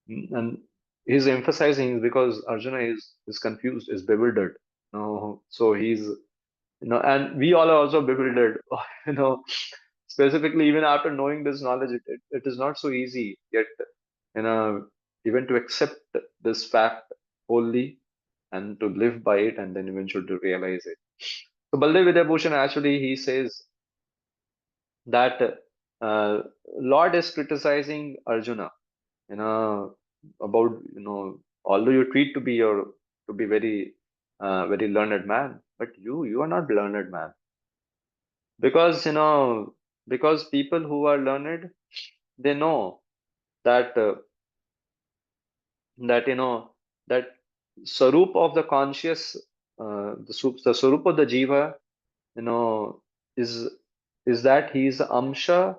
and he's emphasizing because Arjuna is confused, is bewildered. So and we all are also bewildered. you know, Specifically even after knowing this knowledge, it is not so easy yet. You know, Even to accept this fact wholly and to live by it, and then eventually to realize it. So Baldev Vidyabhushan actually he says that Lord is criticizing Arjuna, you know, about although you treat to be very learned man, but you are not learned man because because people who are learned, they know that that that sarup of the conscious, the sarup of the jiva, you know is that he is the amsha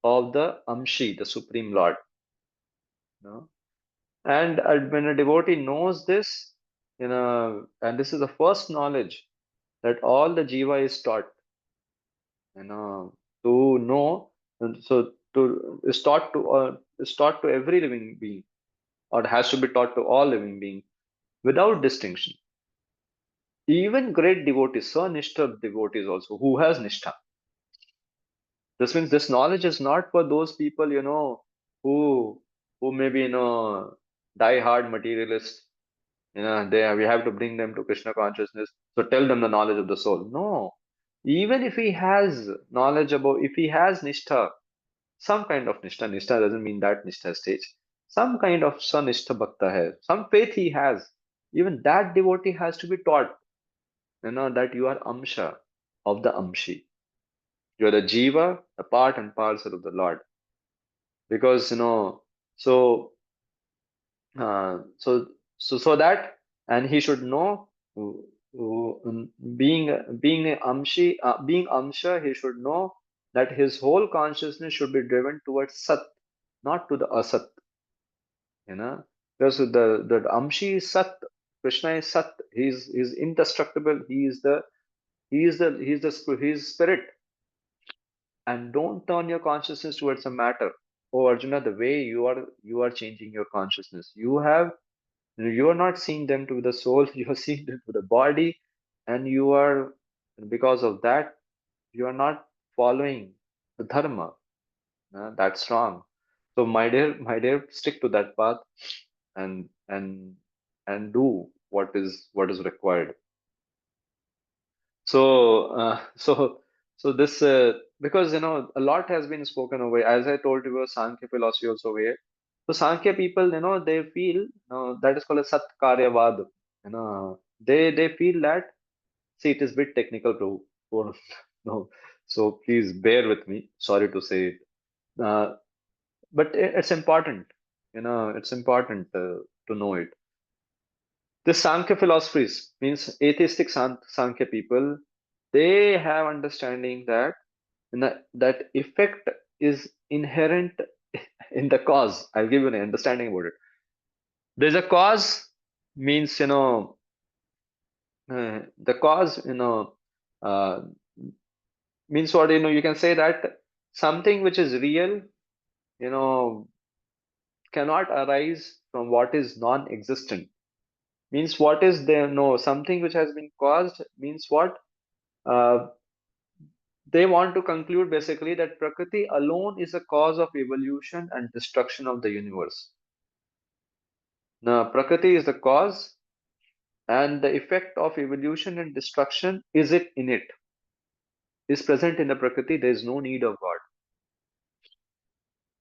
of the Amshi, the Supreme Lord. You know? And when a devotee knows this, and this is the first knowledge that all the jiva is taught, to know, and so to is taught to every living being, or has to be taught to all living beings without distinction. Even great devotees, Nishtha devotees also, who has Nishtha. This means this knowledge is not for those people, who maybe die hard materialists. We have to bring them to Krishna consciousness. So tell them the knowledge of the soul. No, even if he has knowledge about, if he has nishtha, some kind of nishtha. Nishtha doesn't mean that nishtha stage. Some kind of sanishtha bhakta hai. Some faith he has. Even that devotee has to be taught. That you are amsha of the amshi. You are the jiva, the part and parcel of the Lord. Because so so so that, and he should know, being a being amsha, he should know that his whole consciousness should be driven towards sat, not to the asat. Because the amshi is sat, Krishna is sat, he's indestructible, he is spirit. And don't turn your consciousness towards a matter. Oh Arjuna, the way you are changing your consciousness, you are not seeing them to the soul, you are seeing them to the body, and because of that, you are not following the dharma. That's wrong. So my dear, stick to that path, and do what is required. So this, because a lot has been spoken over, as I told you, Sankhya philosophy also here. So Sankhya people, they feel, that is called a Sat Karyavad. They feel that, see, it is bit technical, Prabhu. For no, so please bear with me. Sorry to say it, but it's important. It's important to know it. The Sankhya philosophies means atheistic Sankhya people. They have understanding that that effect is inherent in the cause. I'll give you an understanding about it. There's a cause, means the cause uh, means what, you can say that something which is real you know cannot arise from what is non-existent. Means what is there, no, something which has been caused, means what, uh, they want to conclude basically that Prakriti alone is a cause of evolution and destruction of the universe. Now, Prakriti is the cause, and the effect of evolution and destruction is it in it, is present in the Prakriti. There is no need of God.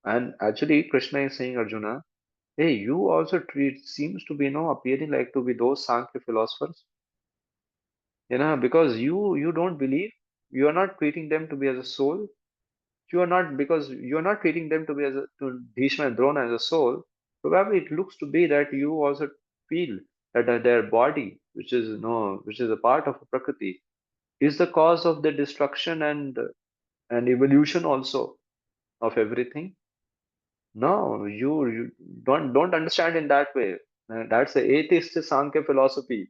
And actually, Krishna is saying, Arjuna, hey, you also treat, seems to be, appearing like to be those Sankhya philosophers, because you don't believe, you are not treating them to be as a soul, you are not, because you are not treating them to be as a, to Bhishma and Drona as a soul. Probably it looks to be that you also feel that their body, which is which is a part of Prakriti, is the cause of the destruction and evolution also of everything. No, you don't understand in that way. That's the atheistic Sankhya philosophy.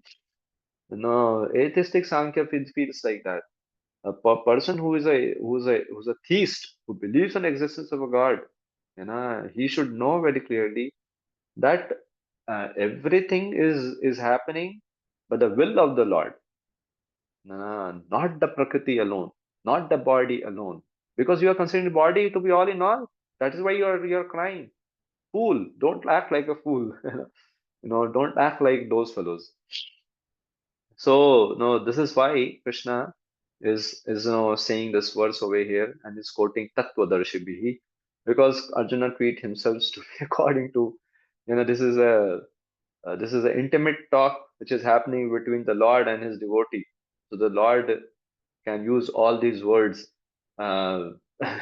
No, atheistic Sankhya feels like that. A person who's a theist, who believes in existence of a god, he should know very clearly that everything is happening by the will of the Lord, not the Prakriti alone, not the body alone. Because you are considering the body to be all in all. That is why you're crying. Fool, don't act like a fool. Don't act like those fellows. So no, this is why Krishna is saying this verse over here and is quoting Tattvadarshibhi, because Arjuna treat himself to be according to, this is an intimate talk which is happening between the Lord and his devotee. So the Lord can use all these words uh,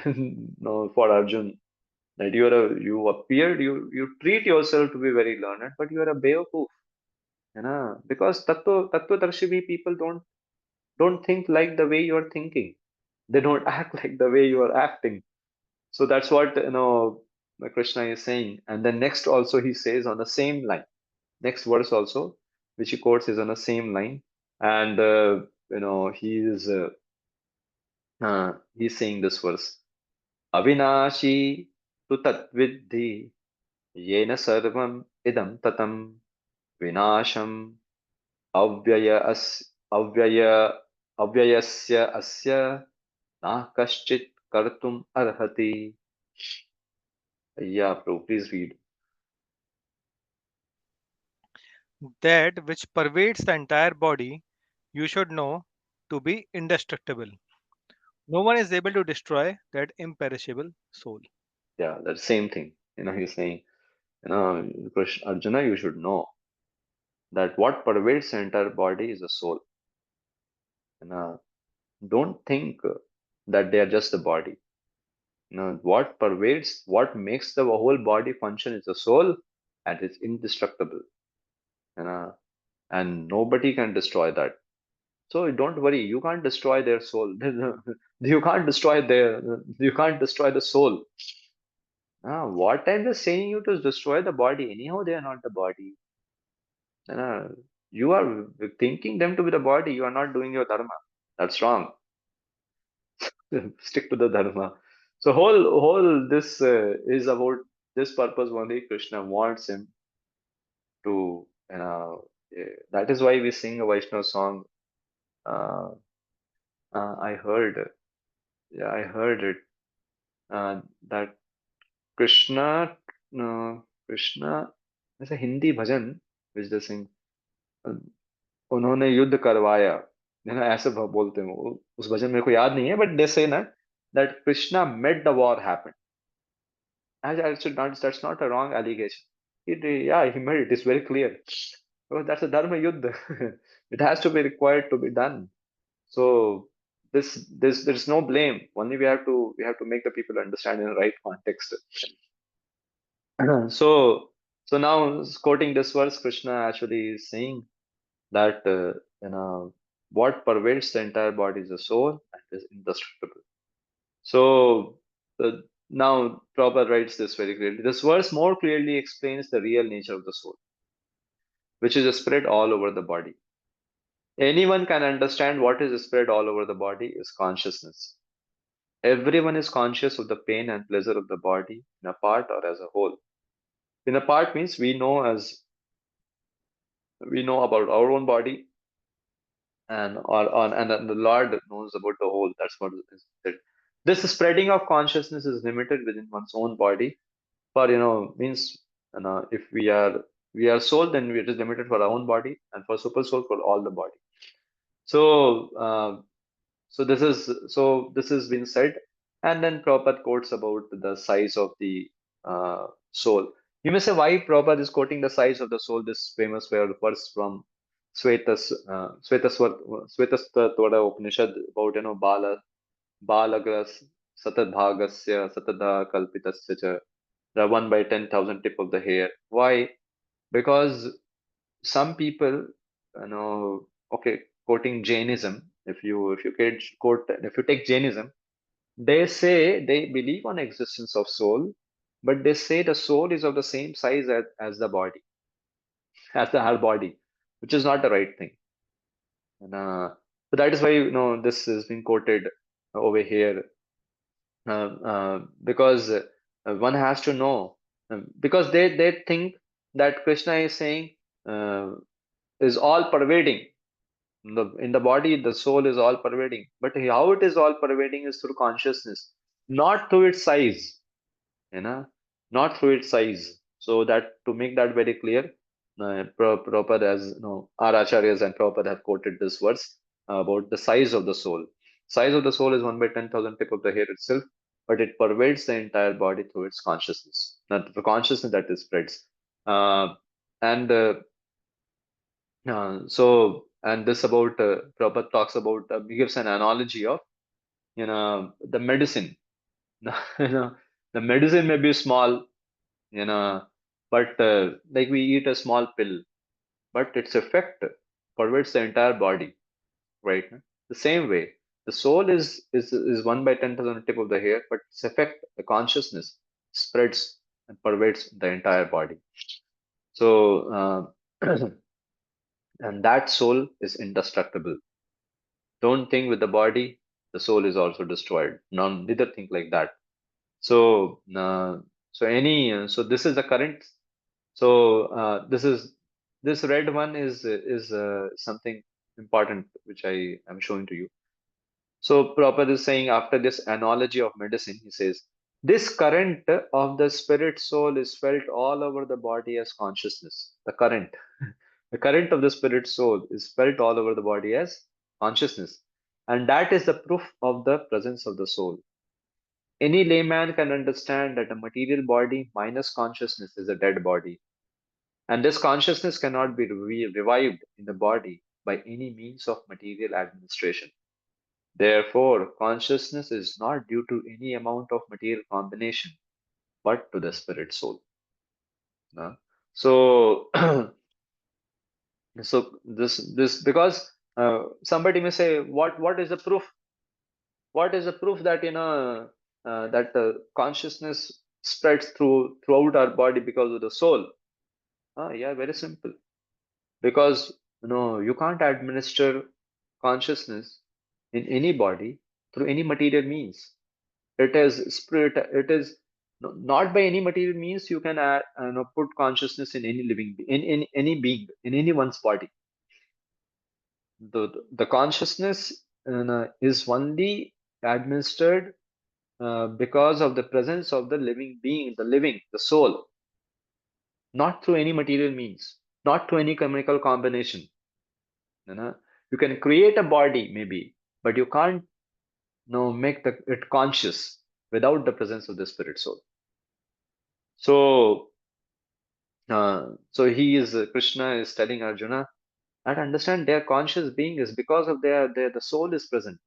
no, for Arjun, that you appeared, you treat yourself to be very learned, but you are a Beowulf, because Tattvadarshibhi people don't think like the way you are thinking. They don't act like the way you are acting. So that's what Krishna is saying. And then next also he says on the same line. Next verse also, which he quotes, is on the same line. And he's saying this verse. Avinashi tu tatvidhi yena sarvam idam tatam vinasham avyaya avyaya avyayasya asya na kaschit kartum arhati. Yeah, bro, please read. That which pervades the entire body, you should know to be indestructible. No one is able to destroy that imperishable soul. Yeah, that same thing. He's saying, Arjuna, you should know that what pervades the entire body is the soul. And don't think that they are just the body. What pervades, what makes the whole body function is the soul, and it's indestructible. And nobody can destroy that. So don't worry, you can't destroy their soul. You can't destroy the soul. What I'm just saying you to destroy the body. Anyhow, they are not the body. Uh, you are thinking them to be the body. You are not doing your dharma. That's wrong. Stick to the dharma. So whole this is about this purpose only. Krishna wants him to. That is why we sing a Vaishnava song. Uh, I heard, yeah, I heard it. That Krishna, Krishna, there's a Hindi bhajan which they sing. उन्होंने युद्ध करवाया, ऐसे बोलते हैं वो, उस भजन मेरे को याद नहीं है, बट दे से ना that Krishna made the war happen. That's not a wrong allegation. Yeah, he made it. It's very clear. Because that's a dharma yuddha. It has to be required to be done. So there's no blame. Only we have to make the people understand in the right context. So now quoting this verse, Krishna actually is saying that what pervades the entire body is the soul and is indestructible. So now Prabhupada writes this very clearly. This verse more clearly explains the real nature of the soul, which is spread all over the body. Anyone can understand what is spread all over the body is consciousness. Everyone is conscious of the pain and pleasure of the body in a part or as a whole. In a part means we know about our own body, and then the Lord knows about the whole. That's what it is. This spreading of consciousness is limited within one's own body. For means if we are soul, then it is limited for our own body, and for super soul for all the body. So this has been said, and then Prabhupada quotes about the size of the soul. You may say why Prabhupada is quoting the size of the soul, this famous verse from Svetaswara Upanishad about Balagras Satadbhagasya satada kalpitasya cha, the 1 by 10,000 tip of the hair. Why? Because some people, okay, quoting Jainism, if you take Jainism, they say they believe on existence of soul, but they say the soul is of the same size as the body, as the our body, which is not the right thing. And so that is why this is being quoted over here, because one has to know, because they think that Krishna is saying uh, is all pervading. In the body, the soul is all pervading, but how it is all pervading is through consciousness, not through its size, you know, not through its size. So that, to make that very clear, Prabhupada, as our acharyas and Prabhupada have quoted this verse about the size of the soul. Size of the soul is 1 by 10,000 tip of the hair itself, but it pervades the entire body through its consciousness, not the consciousness that it spreads. And and this about Prabhupada talks about, gives an analogy of the medicine. you know, the medicine may be small, but like we eat a small pill, but its effect pervades the entire body, right? The same way, the soul is 1 by 10,000 tip of the hair, but its effect, the consciousness, spreads and pervades the entire body. So, and that soul is indestructible. Don't think with the body, the soul is also destroyed. None, neither think like that. So, so this is the current. So this red one is something important which I am showing to you. So Prabhupada is saying, after this analogy of medicine, he says, this current of the spirit soul is felt all over the body as consciousness. The current, the current of the spirit soul is felt all over the body as consciousness, and that is the proof of the presence of the soul. Any layman can understand that a material body minus consciousness is a dead body, and this consciousness cannot be revived in the body by any means of material administration. Therefore, consciousness is not due to any amount of material combination, but to the spirit soul. So, so this because somebody may say, what is the proof? What is the proof that that consciousness spreads throughout our body because of the soul? Yeah, very simple. Because you can't administer consciousness in any body through any material means. It is spirit. It is not by any material means you can put consciousness in any in any being, in anyone's body. The consciousness is only administered because of the presence of the living being, the soul, not through any material means, not through any chemical combination. You can create a body maybe, but you can't make it conscious without the presence of the spirit soul. So, Krishna is telling Arjuna that understand their conscious being is because of the soul is present.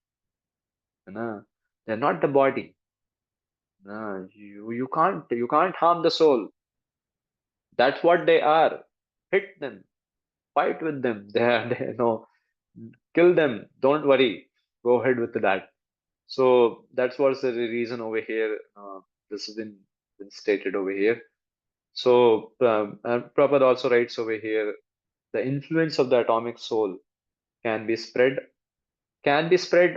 They're not the body. You can't harm the soul. That's what they are. Hit them, fight with them. They no, kill them. Don't worry. Go ahead with that. So that's what's the reason over here. This has been stated over here. So Prabhupada also writes over here, the influence of the atomic soul can be spread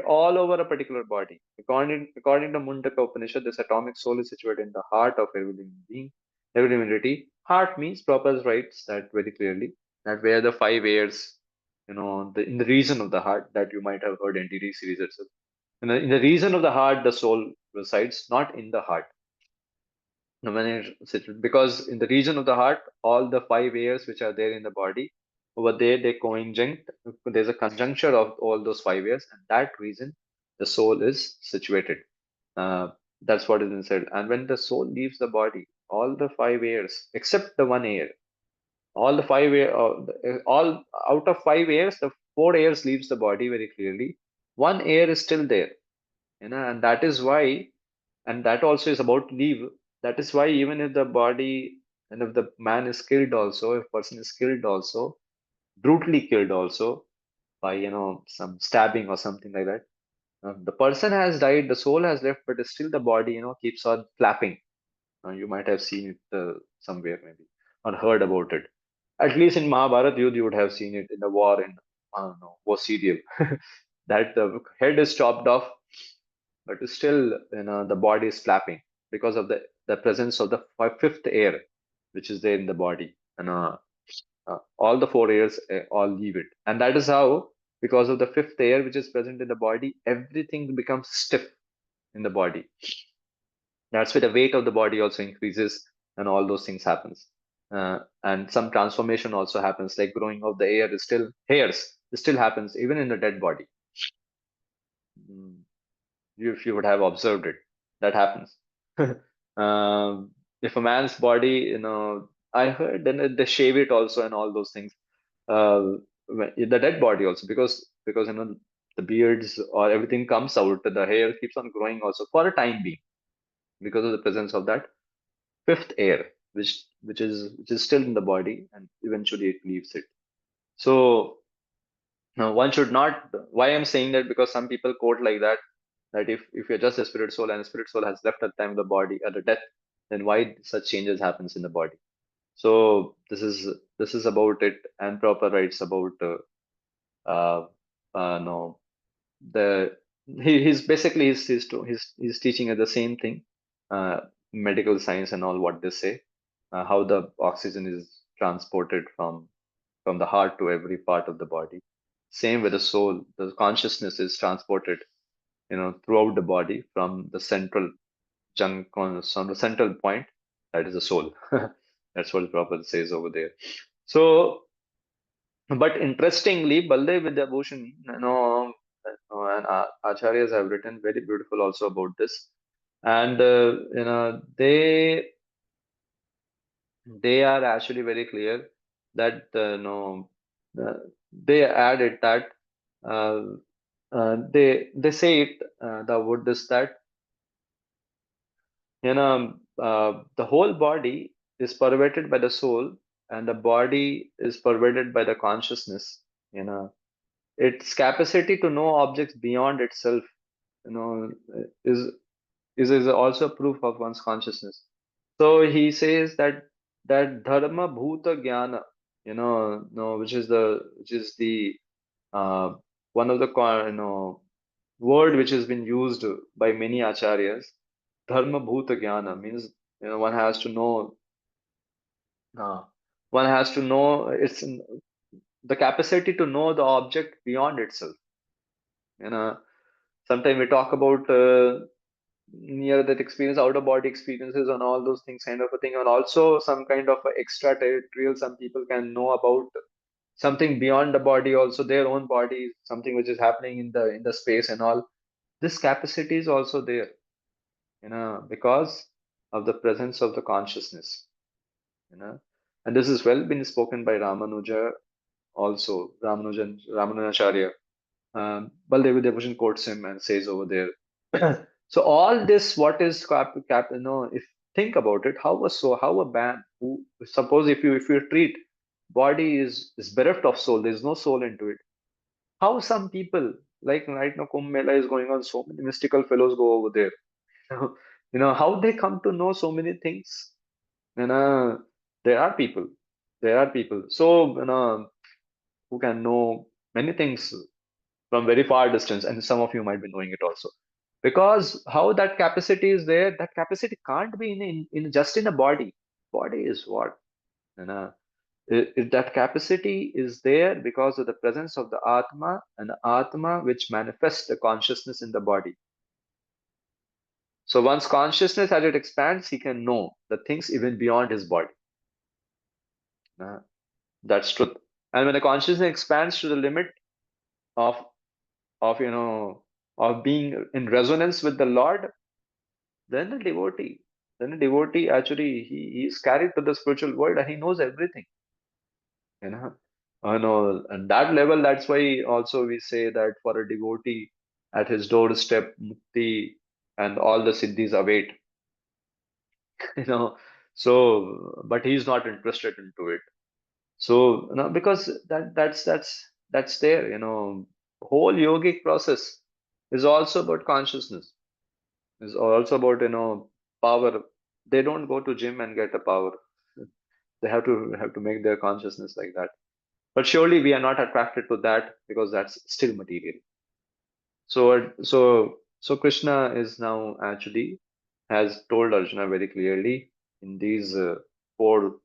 all over a particular body. According to Mundaka Upanishad, this atomic soul is situated in the heart of every living being, every living entity. Heart means, Prabhupada writes that very clearly, that where the 5 airs, in the region of the heart, that you might have heard in NTD series itself. In the region of the heart, the soul resides, not in the heart. Because in the region of the heart, all the 5 airs which are there in the body, over there they conjunct. There's a conjuncture of all those 5 airs, and that reason the soul is situated. That's what is been said. And when the soul leaves the body, all the 5 airs, except the 1 air, all the 5 air, all out of 5 airs, the 4 airs leaves the body very clearly. 1 air is still there, and that is why and that also is about leave. That is why even if the body and if the man is killed also, if person is killed also, brutally killed also by some stabbing or something like that, the person has died, the soul has left, but still the body keeps on flapping. You might have seen it somewhere maybe, or heard about it. At least in Mahabharat Yudh, you would have seen it in the war in, I don't know, war serial, that the head is chopped off, but still, the body is flapping because of the presence of the fifth air, which is there in the body, and all the four airs all leave it, and that is how, because of the fifth air which is present in the body, everything becomes stiff in the body. That's where the weight of the body also increases, and all those things happens. And some transformation also happens, like growing of the hair is still hairs. It still happens even in the dead body. Mm, if you would have observed it, that happens. If a man's body, I heard then they shave it also and all those things. The dead body also, because the beards or everything comes out, the hair keeps on growing also for a time being, because of the presence of that fifth air, which is still in the body, and eventually it leaves it. So now one should not. Why I'm saying that, because some people quote like that, that if you're just a spirit soul and the spirit soul has left at the time of the body at the death, then why such changes happens in the body. So this is about it, and proper rights about uh, no, the he's basically he's teaching us the same thing, uh, medical science and all what they say, how the oxygen is transported from the heart to every part of the body. Same with the soul, the consciousness is transported throughout the body from the central from the central point, that is the soul. That's what Prabhupada says over there. So, but interestingly, Baldev Vidyabhushan, and Acharyas have written very beautiful also about this, and they are actually very clear that uh, they added that uh, they say it, the word is that the whole body is pervaded by the soul, and the body is pervaded by the consciousness. You know, its capacity to know objects beyond itself, you know, is is also proof of one's consciousness. So he says that dharma bhuta jnana, no, which is the uh, one of the word which has been used by many acharyas. Dharma bhuta jnana means one has to know, uh, it's the capacity to know the object beyond itself. You know, sometimes we talk about near that experience, out of body experiences, and all those things, kind of a thing, and also some kind of extraterrestrial. Some people can know about something beyond the body, also their own body, something which is happening in the space and all. This capacity is also there, because of the presence of the consciousness, you know. And this is well been spoken by Ramanuja also, Ramanujacharya. Baldev Devashan quotes him and says over there. So all this, what is if think about it, how a man who, suppose if you treat body is bereft of soul, there is no soul into it. How some people, like right now Kumbh Mela is going on, so many mystical fellows go over there. How they come to know so many things. You know, there are people, So who can know many things from very far distance, and some of you might be knowing it also, because how that capacity is there, that capacity can't be in just in a body is what, you know that capacity is there because of the presence of the atma, and the atma which manifests the consciousness in the body. So once consciousness, as it expands, he can know the things even beyond his body. uh, that's truth. And when the consciousness expands to the limit of of being in resonance with the Lord, then the devotee actually he is carried to the spiritual world, and he knows everything. You know, I know, and that level. That's why also we say that for a devotee, at his doorstep, mukti and all the siddhis await. you know so but he's not interested into it. So because that's there. Whole yogic process is also about consciousness, is also about power. They don't go to gym and get a power. They have to make their consciousness like that. But surely we are not attracted to that, because that's still material. So Krishna is now actually has told Arjuna very clearly in these 4,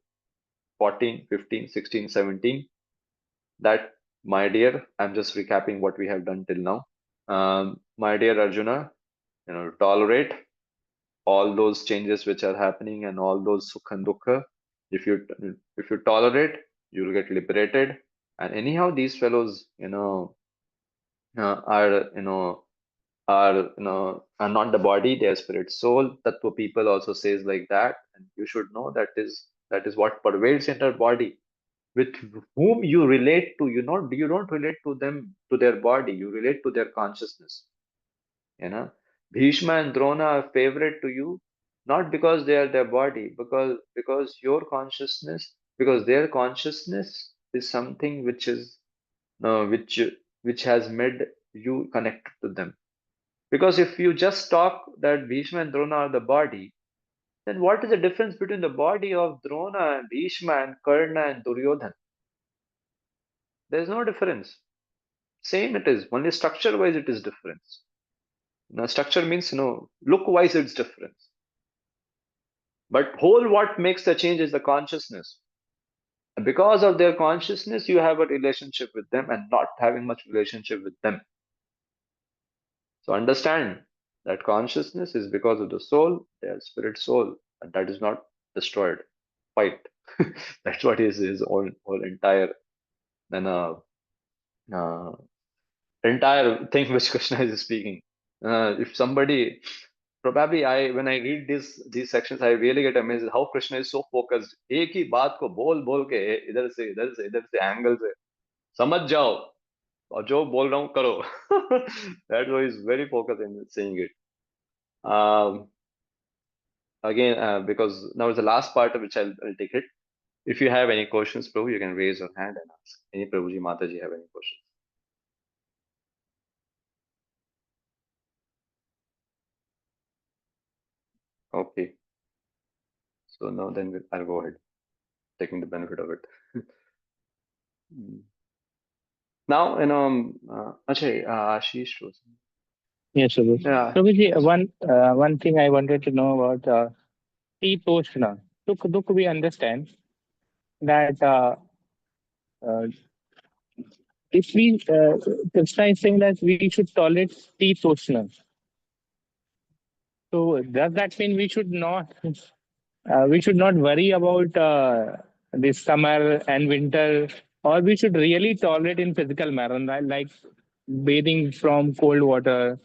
14, 15, 16, 17, that, my dear, I'm just recapping what we have done till now. My dear Arjuna, tolerate all those changes which are happening and all those sukha and dukkha. If you tolerate, you'll get liberated. And anyhow, these fellows, are are not the body, they are spirit soul. Tattva people also says like that, and you should know that is what pervades entire body, with whom you relate to. You don't relate to them, to their body, you relate to their consciousness. you know Bhishma and Drona are favorite to you, not because they are their body, because your consciousness, because their consciousness is something which is which has made you connected to them. Because if you just talk that Bhishma and Drona are the body, then what is the difference between the body of Drona and Bhishma and Karna and Duryodhan? There is no difference. Same it is. Only structure wise it is difference. Now structure means look wise it's difference. But whole what makes the change is the consciousness. And because of their consciousness, you have a relationship with them, and not having much relationship with them. So understand that consciousness is because of the soul, their spirit soul, and that is not destroyed. Fight. That's what is his whole entire then uh, entire thing which Krishna is speaking. If somebody probably I when I read these sections, I really get amazed how Krishna is so focused. एक ही बात को बोल बोल के इधर से angle से समझ जाओ, और जो बोल रहा हूँ करो. That's why he's very focused in saying it. Um, Again, because now is the last part of which I'll take it. If you have any questions, Prabhu, you can raise your hand and ask. Any Prabhuji, Mataji have any questions? Okay. So now then I'll go ahead, taking the benefit of it. Mm. Now, Ajay, Ashish was. Yes, Prabhu. Yeah. Prabhuji, one thing I wanted to know about Titoshna. Duk we understand that uh, if we Krishna is saying that we should tolerate Titoshna. So does that mean we should not worry about this summer and winter, or we should really tolerate in physical manner, like bathing from cold water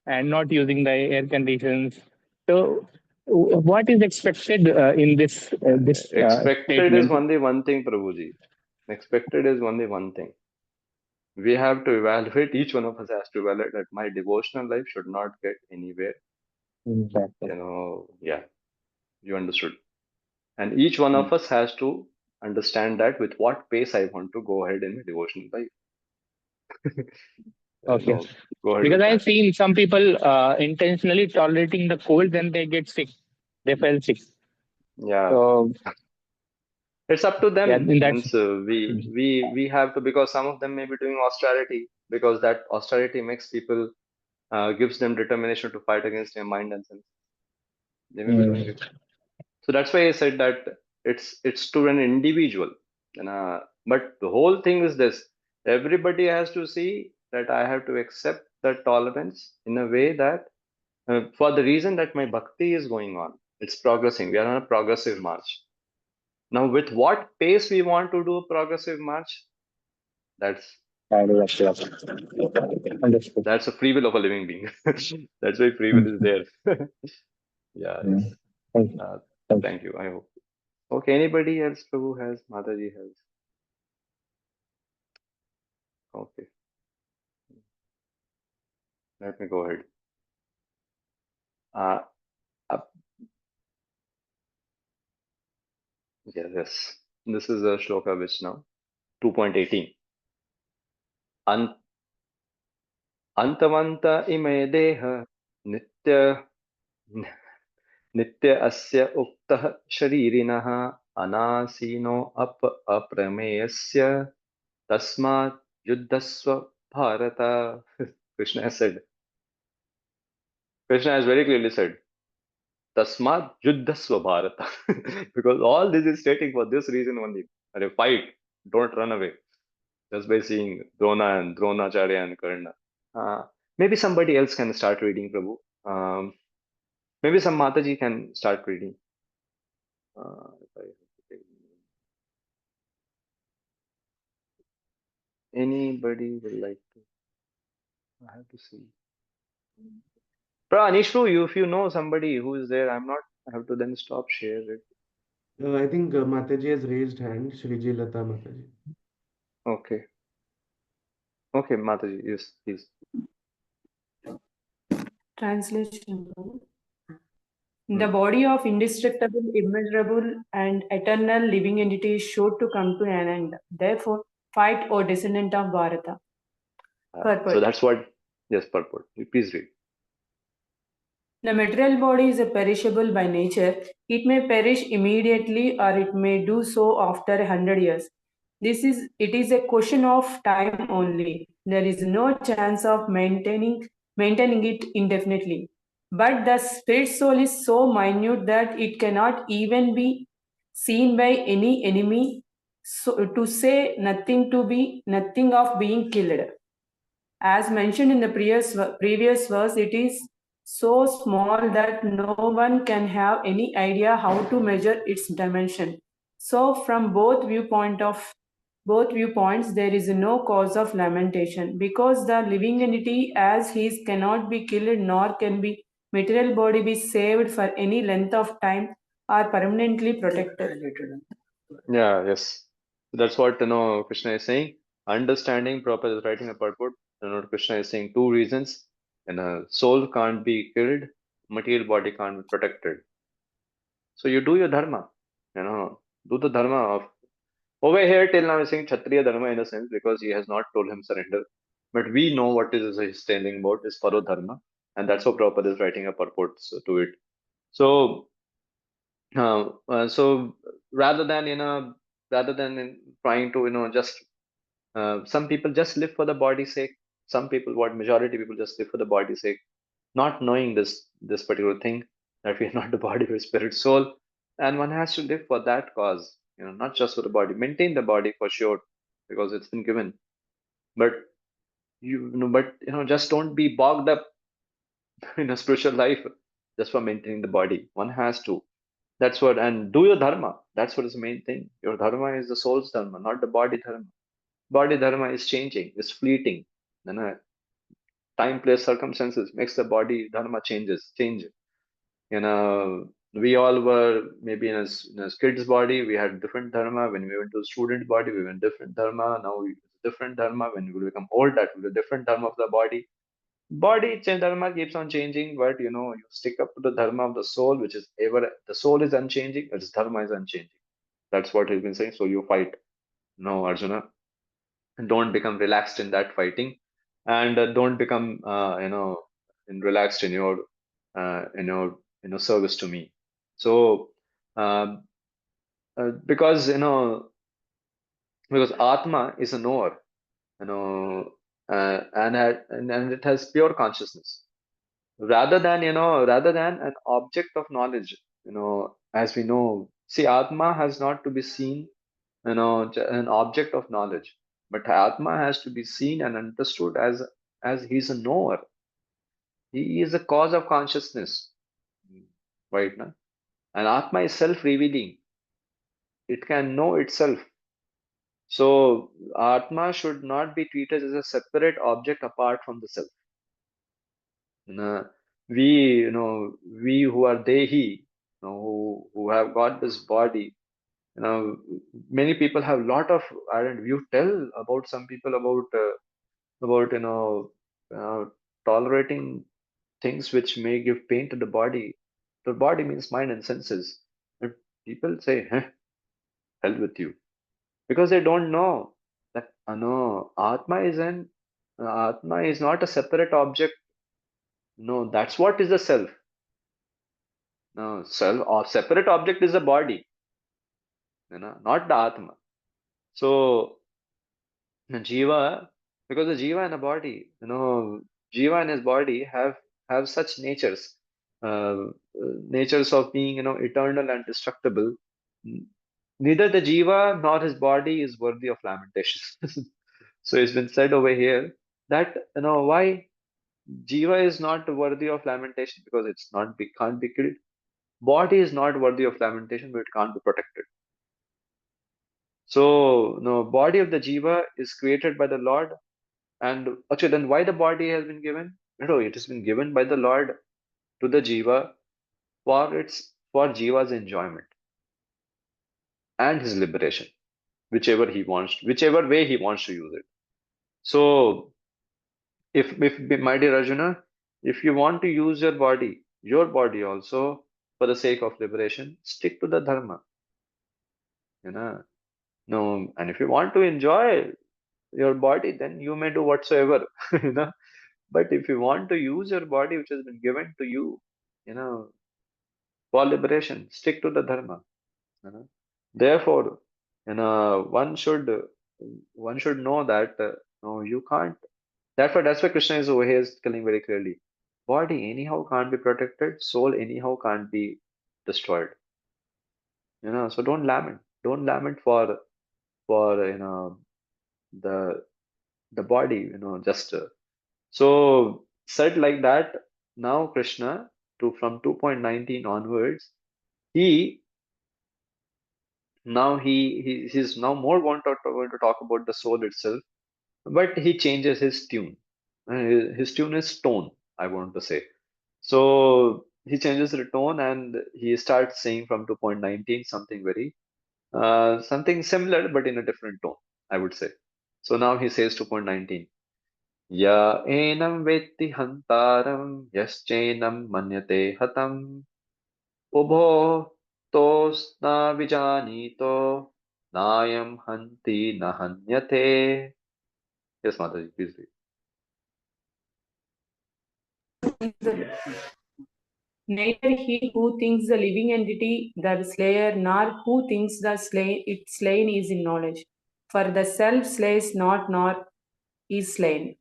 and not using the air conditions. So, what is expected in this Expected is statement? only one thing, Prabhuji. Expected is only one thing. We have to evaluate, each one of us has to evaluate that my devotional life should not get anywhere. Exactly. Yeah, you understood. And each one of us has to understand that with what pace I want to go ahead in my devotional life. Okay. Go ahead Because with I've that. seen some people intentionally tolerating the cold, then they get sick. They fell sick. Yeah, So it's up to yeah, them. in that. Means we have to, because some of them may be doing austerity, because that austerity makes people gives them determination to fight against their mind and sense. They may be doing Mm, it. So that's why I said that it's to an individual. But the whole thing is this: everybody has to see that I have to accept the tolerance in a way that, for the reason that my bhakti is going on, it's progressing. We are on a progressive march. Now, with what pace we want to do a progressive march, that's Understood. that's a free will of a living being. That's why free will is there. Yeah, yes. Mm. Thank you. Uh, Thank you. Thank you. I hope. Okay, anybody else who has, Mataji has? Okay, let me go ahead. uh, uh, yes. This is a shloka which now 2.18. Antavanta ime deha nitya nitya asya uktah sharirinaha anasino aprameyasya tasmat yuddhasva bharata. Krishna has said, Krishna has very clearly said, tasmat yuddhasva bharata. Because all this is stating for this reason only. Are fight, don't run away. Just by seeing Drona and Dronacharya and Karna. Uh, Maybe somebody else can start reading, Prabhu. Maybe some Mataji can start reading. If I have to take- Anybody will like to? I have to see. Anishru, if you know somebody who is there, I'm not. I have to then stop share it. I think Mataji has raised hand. Shriji Lata Mataji. Okay. Okay, Mataji, yes, please. Translation. The body of indestructible, immeasurable, and eternal living entity is sure to come to an end. Therefore, fight, O descendant of Bharata. So Purport. that's what. Yes, purport. Please read. The material body is perishable by nature. It may perish immediately or it may do so after 100 years. It is a question of time only. There is no chance of maintaining it indefinitely. But the spirit soul is so minute that it cannot even be seen by any enemy. So to say nothing of being killed. As mentioned in the previous verse, it is so small that no one can have any idea how to measure its dimension. So from both viewpoints, there is no cause of lamentation, because the living entity as he is cannot be killed, nor can be material body be saved for any length of time or permanently protected. Yeah, yes. That's what Krishna is saying. Understanding proper is writing a purport. Krishna is saying two reasons. Soul can't be killed, material body can't be protected. So you do your dharma. Do the dharma of over here till now he's saying Kshatriya dharma in a sense because he has not told him surrender. But we know what is he's telling about is Paro dharma, and that's what Prabhupada is writing a purport to it. So so rather than trying to just some people just live for the body's sake. Some people, what majority people just live for the body's sake, not knowing this particular thing that we are not the body, we're spirit, soul, and one has to live for that cause. Not just for the body. Maintain the body for sure because it's been given, but just don't be bogged up in a spiritual life just for maintaining the body. One has to. That's what, and do your dharma. That's what is the main thing. Your dharma is the soul's dharma, not the body dharma. Body dharma is changing, is fleeting. Time, place, circumstances makes the body dharma change. We all were maybe in a kid's body, we had different dharma. When we went to student body, we went different dharma. Now we different dharma. When we will become old, that will be a different dharma of the body. Body change dharma keeps on changing, but you stick up to the dharma of the soul, which is ever the soul is unchanging, its dharma is unchanging. That's what he's been saying. So you fight. No, Arjuna, don't become relaxed in that fighting, and don't become relaxed in your service to me. So um, because because Atma is a knower, and it has pure consciousness rather than an object of knowledge. As we know, see, Atma has not to be seen, an object of knowledge, but Atma has to be seen and understood as he's a knower. He is the cause of consciousness, right now. And Atma is self-revealing. It can know itself. So Atma should not be treated as a separate object apart from the self. Uh, we, we who are Dehi, who have got this body, many people have lot of, I don't, you tell about some people about uh, tolerating things which may give pain to the body. The body means mind and senses. And people say, hell with you. Because they don't know that no, Atma is not a separate object. No, that's what is the self. No, self or separate object is the body, not the Atma. So the Jiva, because the Jiva and the body, Jiva and his body have such natures, natures of being, eternal and destructible. Neither the Jiva nor his body is worthy of lamentation. So it's been said over here that why Jiva is not worthy of lamentation because can't be killed. Body is not worthy of lamentation, but it can't be protected. So, no, body of the Jiva is created by the Lord. And actually, then why the body has been given? It has been given by the Lord to the Jiva for Jiva's enjoyment and his liberation, whichever way he wants to use it. So, if my dear Arjuna, if you want to use your body also for the sake of liberation, stick to the dharma. No, and if you want to enjoy your body, then you may do whatsoever. you know but if you want to use your body which has been given to you, you know for liberation, stick to the dharma. Therefore, one should know that no, you can't. That's why Krishna is over here is telling very clearly, body anyhow can't be protected, soul anyhow can't be destroyed. So don't lament for the the body, just so said like that. Now Krishna, from 2.19 onwards, he he's now more going to talk about the soul itself, but he changes his tune. His tune is tone, I want to say. So he changes the tone and he starts saying from 2.19 something something similar but in a different tone, I would say. So now he says 2.19, या एनं वेत्ति हन्तारं यश्चैनं मन्यते हतम् उभो तोस्न विजानीतो नायं हन्ति न हन्यते. Yes, Mataji, please read. Neither he who thinks the living entity the slayer, nor who thinks the slain is in knowledge. For the self slays not, nor is slain.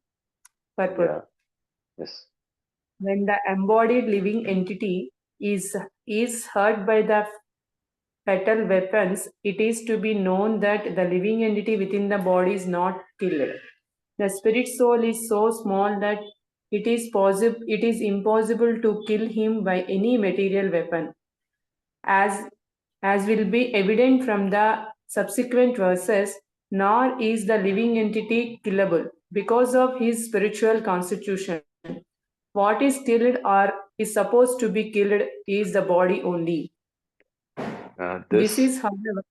Purport. Yeah. Yes. When the embodied living entity is hurt by the fatal weapons, it is to be known that the living entity within the body is not killed. The spirit soul is so small that it is impossible to kill him by any material weapon. As will be evident from the subsequent verses, nor is the living entity killable because of his spiritual constitution. What is killed or is supposed to be killed is the body only. This is, however,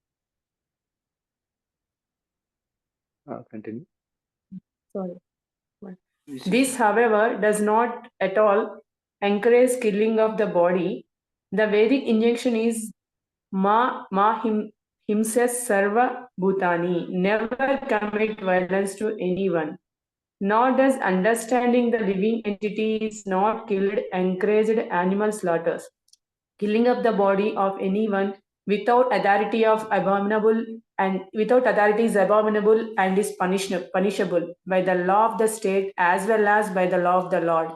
continue. sorry. This, however, does not at all encourage killing of the body. The Vedic injunction is himsas sarva bhutani, never commit violence to anyone. Nor does understanding the living entity is not killed encouraged animal slaughters. Killing of the body of anyone without authority is abominable and is punishable by the law of the state as well as by the law of the Lord.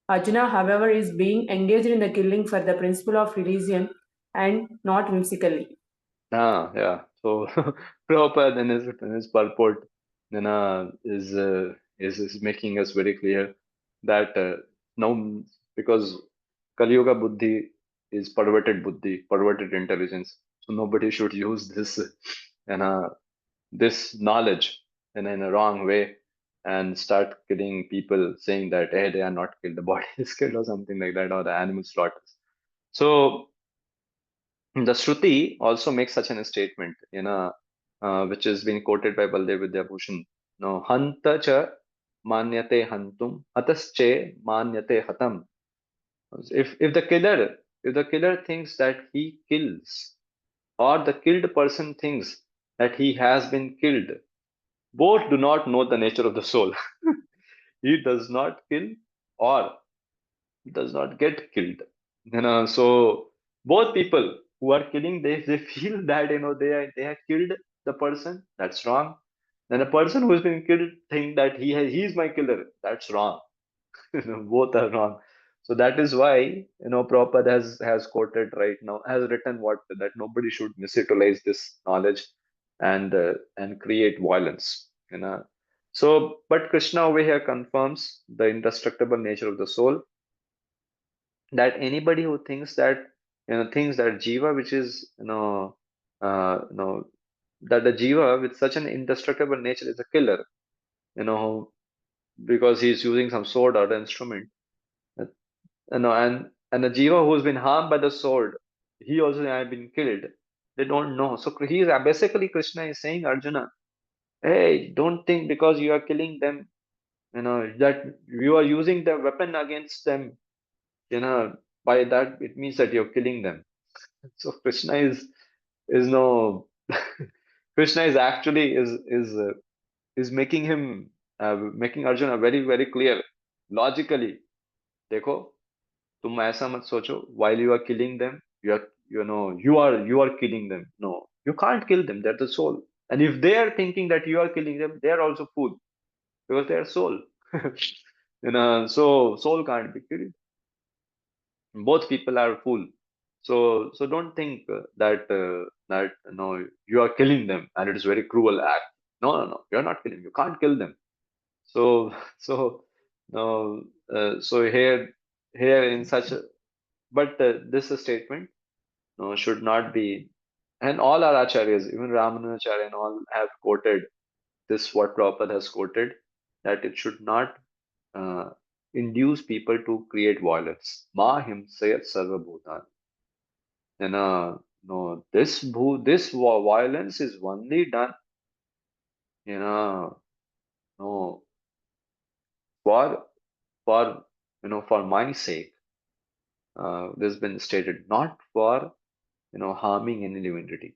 Arjuna, however, is being engaged in the killing for the principle of religion and not whimsically. Yeah. So Prabhupada in his purport, is making us very clear that now, because Kali Yuga Buddhi is perverted intelligence, so nobody should use this knowledge in a wrong way and start killing people, saying that hey, they are not killed, the body is killed or something like that, or the animal slaughters. So the Shruti also makes such a statement, which is being quoted by Baldev Vidyabhushan. No, hanta cha manyate hantum, hatasche manyate hatam. If the killer thinks that he kills, or the killed person thinks that he has been killed, both do not know the nature of the soul. He does not kill or does not get killed. So both people who are killing, they feel that they have killed the person. That's wrong. Then the person who has been killed think that he's my killer. That's wrong. Both are wrong. So that is why Prabhupada has quoted right now, has written what that nobody should misutilize this knowledge and create violence. So, but Krishna over here confirms the indestructible nature of the soul, that anybody who thinks that jiva, which is that the jiva with such an indestructible nature is a killer, you know because he's using some sword or instrument, uh, and the jiva who's been harmed by the sword, he also has been killed. They don't know. So he's basically, Krishna is saying, Arjuna, hey, don't think because you are killing them, that you are using the weapon against them, by that it means that you're killing them. So Krishna is no Krishna is actually is making him making Arjuna very very clear logically. देखो, तुम ऐसा मत सोचो, while you are killing them, you are killing them. No, you can't kill them. They're the soul. And if they are thinking that you are killing them, they are also fool, because they are soul. So soul can't be killed. Both people are fool. So don't think that you are killing them and it is very cruel act. No, you're not killing. You can't kill them. So so no so here in such a, but this statement should not be, and all our acharyas, even Ramanujacharya and all, have quoted this, what Prabhupada has quoted, that it should not uh, induce people to create violence. Ma himsayat sarva bhutan. And no, this violence is only done, you know, no, for for my sake. This has been stated, not for harming any living entity.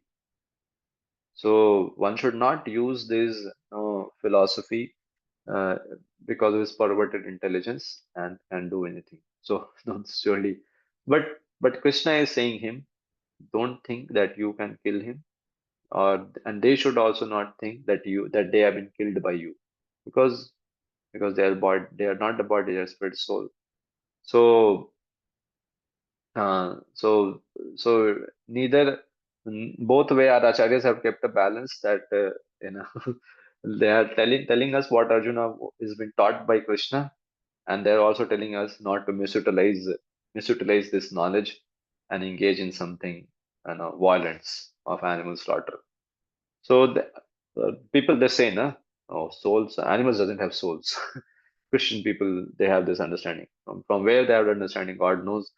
So one should not use this philosophy uh, because of his perverted intelligence and do anything. So not surely, but Krishna is saying him, don't think that you can kill him, and they should also not think that they have been killed by you, because they are not the body, they are spirit soul. So so neither, both way our acharyas have kept a balance, that they are telling us what Arjuna is been taught by Krishna, and they're also telling us not to misutilize this knowledge and engage in something, violence of animal slaughter. So people, they say, no, oh, souls, animals doesn't have souls. Christian people, they have this understanding. From where they have the understanding, God knows,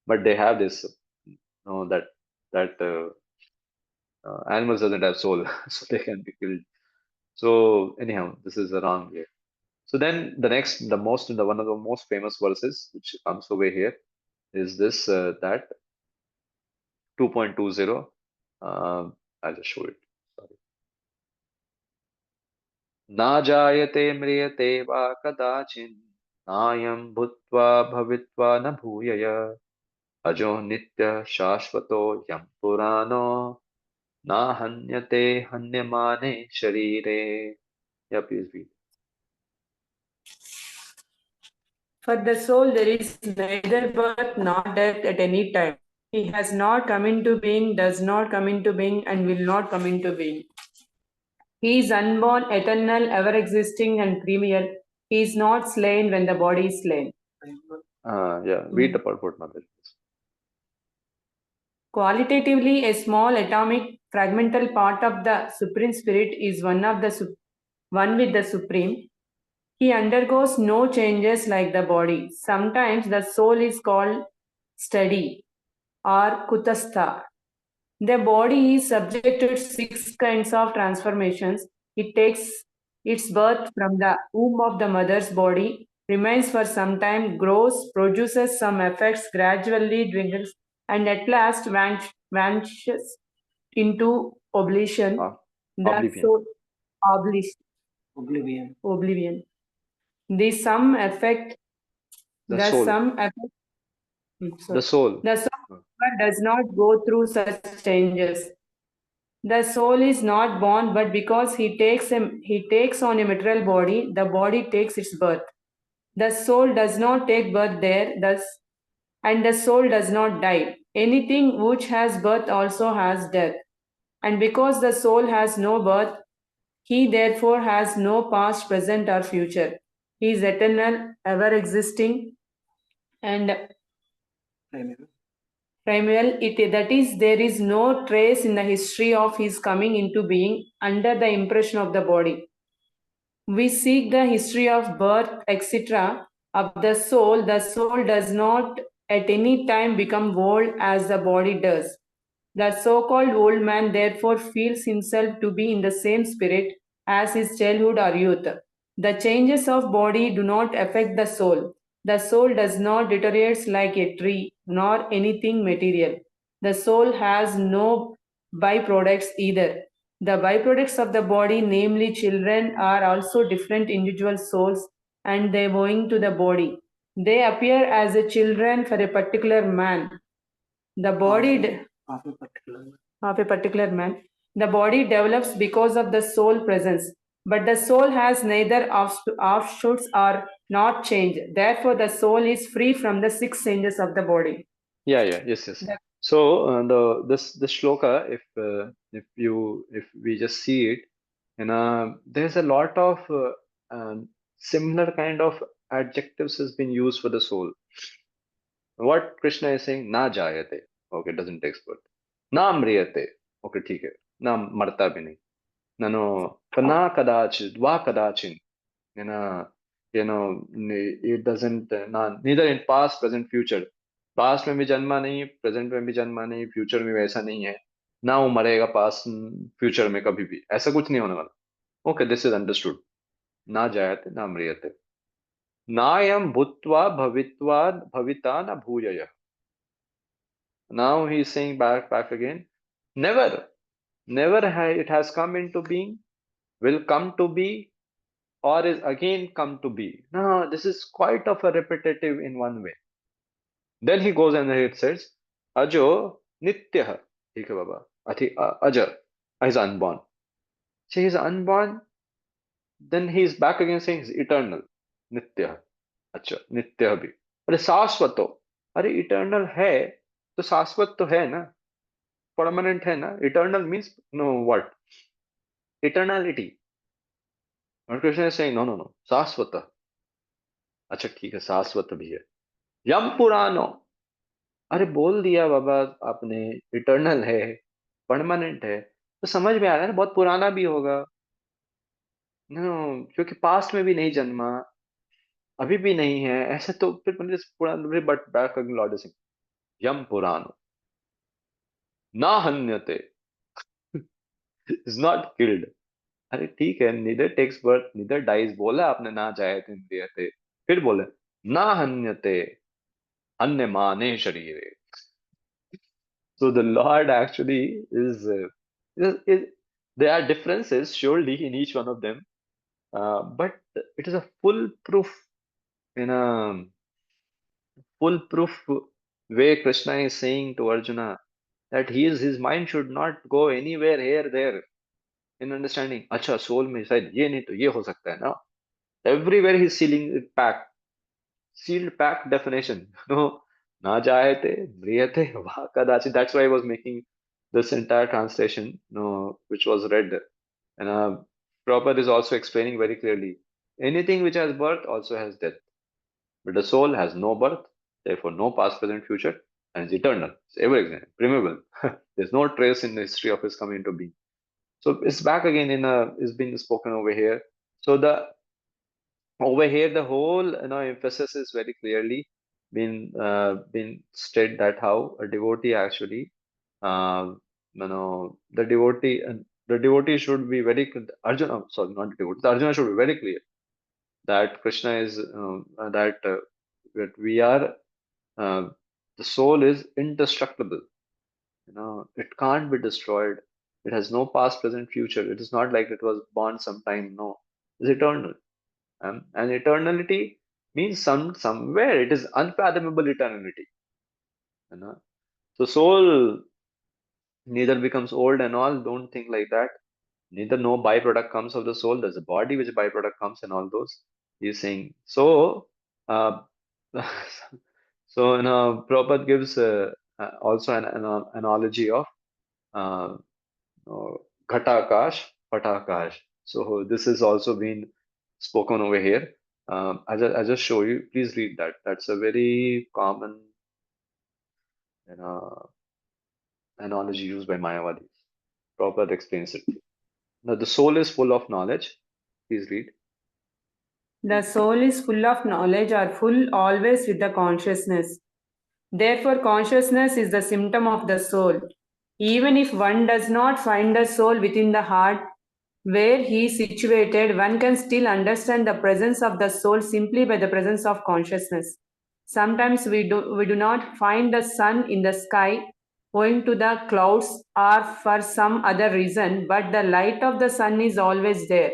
but they have this, that animals doesn't have soul, so they can be killed. So anyhow, this is the wrong way. So then one of the most famous verses which comes over here is this, that 2.20. I'll just show it. Sorry. Na jayate mriyate va kadachin nayam bhutva bhavitva na bhuyaya ajo nitya shashvato yam purano na hanyate hanyamane sharire. Yeah, please read. For the soul, there is neither birth nor death at any time. He has not come into being, does not come into being, and will not come into being. He is unborn, eternal, ever existing, and trivial. He is not slain when the body is slain. Yeah, read the purport, Mother. Qualitatively, a small atomic fragmental part of the Supreme Spirit is one with the Supreme. He undergoes no changes like the body. Sometimes the soul is called steady or kutastha. The body is subject to 6 kinds of transformations. It takes its birth from the womb of the mother's body, remains for some time, grows, produces some effects, gradually dwindles, and at last vanishes into oblivion. The Oblivion. soul, oblivion. The sum effect. The The soul. sum effect. The soul. The soul does not go through such changes. The soul is not born, but because he takes on a material body, the body takes its birth. The soul does not take birth there, thus, and the soul does not die. Anything which has birth also has death. And because the soul has no birth, he therefore has no past, present, or future. He is eternal, ever existing, and primeval. That is, there is no trace in the history of his coming into being under the impression of the body. We seek the history of birth, etc., of the soul. The soul does not at any time become old as the body does. The so-called old man therefore feels himself to be in the same spirit as his childhood or youth. The changes of body do not affect the soul. The soul does not deteriorate like a tree nor anything material. The soul has no byproducts either. The byproducts of the body, namely children, are also different individual souls and they owing to the body. They appear as a children for a particular man. The body of a particular man. The body develops because of the soul presence, but the soul has neither offshoots or not change. Therefore, the soul is free from the six changes of the body. Yes. So this shloka, if we just see it, there's a lot of similar kind of adjectives has been used for the soul. What Krishna is saying, na jayate, okay, doesn't take birth. Na mriyate, okay, ठीक है, ना मरता भी नहीं. No, na kadachit, va kadachin, you know, it doesn't, neither in past, present, future. Past में भी जन्मा नहीं, प्रेजेंट में भी जन्मा नहीं, फ्यूचर में भी ऐसा नहीं है, ना वो मरेगा पास्ट फ्यूचर में कभी भी, ऐसा कुछ नहीं होने वाला. Okay, this is understood. ना जायते ना म्रियते, नायम भूत्वा भवित्वा भविता न भूयः. Now he is saying back again, never, it has come into being, will come to be, or is again come to be. No, this is quite of a repetitive in one way. Then he goes and it says, Ajo Nityah. ठीक है बाबा. Ajar is unborn. So he's unborn. Then he's back again saying he's eternal. Nityah. अच्छा, नित्य भी. अरे शाश्वतो. अरे eternal है तो शाश्वत तो है ना, परमानेंट है ना. Eternal means no what, eternality. और कृष्ण इज सेइंग नो शाश्वत. अच्छा ठीक है, शाश्वत भी है. यम पुरानो. अरे बोल दिया बाबा आपने, इटर्नल है, परमानेंट है, तो समझ में आ रहा है ना, बहुत पुराना भी होगा. नो, क्योंकि पास्ट में भी नहीं जन्मा, अभी भी नहीं है, ऐसे तो फिर पुराना. बट बैक लॉर्ड सिंह, यम पुरानो ना हन्यते, इज नॉट किल्ड. अरे ठीक है, neither takes birth neither dies, बोला आपने ना जाए थे, फिर बोले ना हन्यते अन्य माने शरीरे. So the Lord actually there are differences surely in each one of them, but it is a in a foolproof way. Krishna is saying to Arjuna that his mind should not go anywhere here there in understanding. अच्छा soul में शायद ये नहीं तो ये हो सकता है ना. Everywhere he's sealed pack definition. No, na jayate, mriyate, va kadachi. That's why I was making this entire translation, which was read. And Prabhupada is also explaining very clearly. Anything which has birth also has death. But the soul has no birth, therefore no past, present, future, and is eternal. It's ever existing, primeval. There's no trace in the history of his coming into being. So it's back again is being spoken over here. So over here the whole emphasis is very clearly been stated that how a devotee actually the devotee should be very Arjuna, sorry, not the devotee, the Arjuna should be very clear that Krishna is that we are the soul is indestructible. It can't be destroyed. It has no past, present, future. It is not like it was born sometime. No, it's eternal. And eternality means somewhere it is unfathomable eternity. You know? So soul neither becomes old and all. Don't think like that. Neither no byproduct comes of the soul. There's a body which byproduct comes and all those. He's saying so. Uh, so Prabhupada gives also an analogy of uh, uh, Ghatakash, Patakash. So this is also been spoken over here. I just show you. Please read that. That's a very common you know, analogy used by Mayavadis. Prabhupada explains it. Now the soul is full of knowledge. Please read. The soul is full of knowledge or full always with the consciousness. Therefore, consciousness is the symptom of the soul. Even if one does not find the soul within the heart where he is situated, one can still understand the presence of the soul simply by the presence of consciousness. Sometimes we do not find the sun in the sky owing to the clouds or for some other reason, but the light of the sun is always there,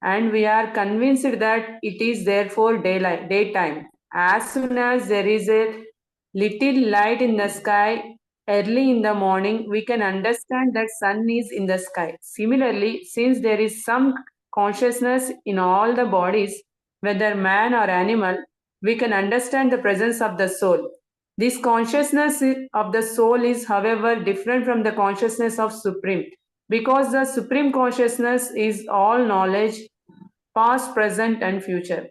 and we are convinced that it is therefore daytime. As soon as there is a little light in the sky early in the morning, we can understand that sun is in the sky. Similarly, since there is some consciousness in all the bodies, whether man or animal, we can understand the presence of the soul. This consciousness of the soul is, however, different from the consciousness of Supreme, because the Supreme Consciousness is all knowledge, past, present, and future.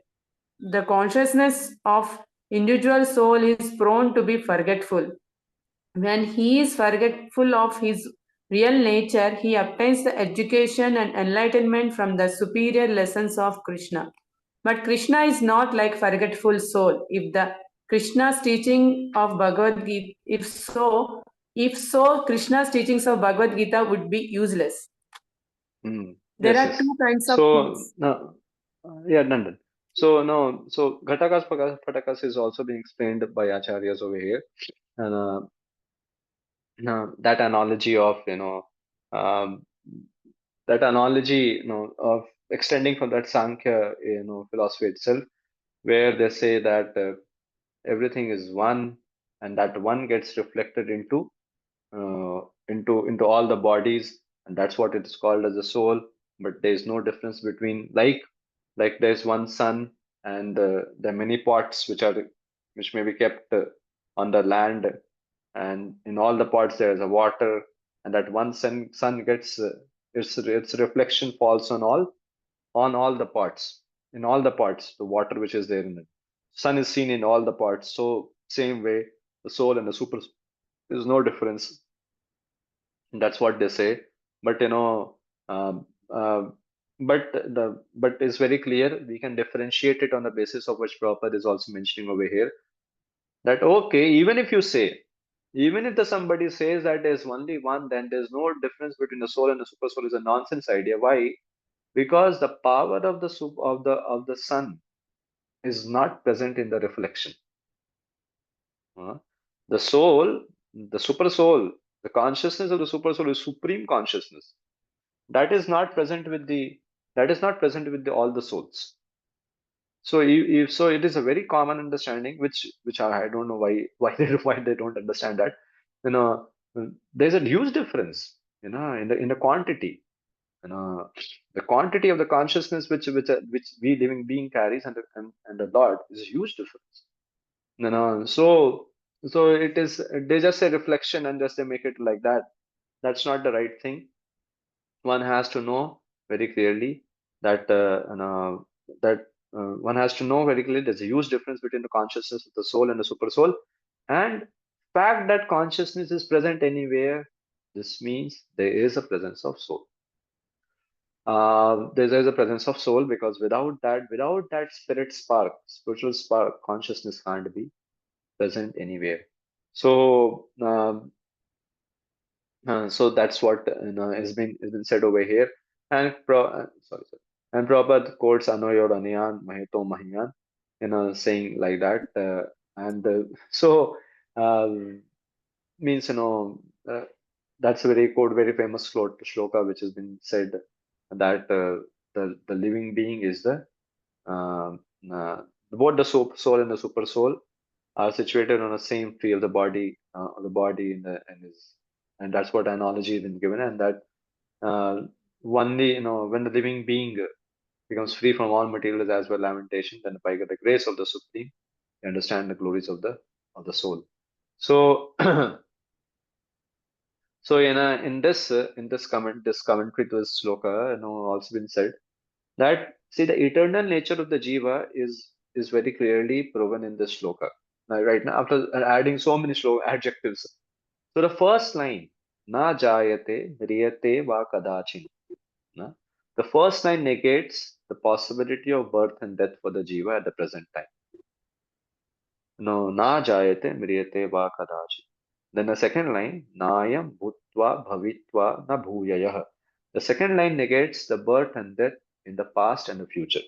The consciousness of individual soul is prone to be forgetful. When he is forgetful of his real nature, he obtains the education and enlightenment from the superior lessons of Krishna. But Krishna is not like forgetful soul. If the Krishna's teaching of Bhagavad Gita, if so, Krishna's teachings of Bhagavad Gita would be useless. There Yes, are yes. two kinds of So, souls. yeah, done. So, no, so Ghatakas, Patakas is also being explained by Acharyas over here. And that analogy of, um, that analogy, of extending from that Sankhya, philosophy itself, where they say that everything is one and that one gets reflected into all the bodies, and that's what it is called as a soul. But there is no difference between like there's one sun, and there are many pots which may be kept on the land, and in all the pots there is a water, and that one sun gets its reflection falls on all the pots, in all the pots, the water which is there in it. Sun is seen in all the pots. So same way, the soul and the super, there's no difference. That's what they say. But um, uh, but it's very clear we can differentiate it on the basis of which Prabhupada is also mentioning over here. That okay, even if the somebody says that there's only one, then there's no difference between the soul and the super soul is a nonsense idea. Why? Because the power of the sun is not present in the reflection. Uh, the soul, the super soul, the consciousness of the super soul is supreme consciousness. That is not present with all the souls. So if so, it is a very common understanding, which I don't know why they don't understand that. You know, there's a huge difference. In the quantity. The quantity of the consciousness which we living being carries and the Lord is a huge difference. So it is, they just say reflection and just they make it like that. That's not the right thing. One has to know very clearly that one has to know very clearly there's a huge difference between the consciousness of the soul and the super soul, and fact that consciousness is present anywhere. This means there is a presence of soul. There is a presence of soul, because without that spiritual spark, consciousness can't be present anywhere. So so that's what has been said over here. And sorry. And Prabhupada quotes Anoyor Aniyan Mahito Mahiyan, saying like that. And so means that's a very quote, very famous shloka which has been said that the living being is um, uh, both the soul and the super soul are situated on the same tree of the body, and that's what analogy has been given, and that only when the living being becomes free from all materials as well lamentation, then by the grace of the Supreme, you understand the glories of the soul. So, so in this commentary to this sloka, also been said that see the eternal nature of the jiva is very clearly proven in this shloka. Now, right now, after adding so many adjectives, so the first line, na jayate riyate va kadachin. Na? The first line negates the possibility of birth and death for the jiva at the present time. No, na jayate mriyate va kadachin. Then the second line, nayam bhutva bhavitva na bhuyayah. The second line negates the birth and death in the past and the future.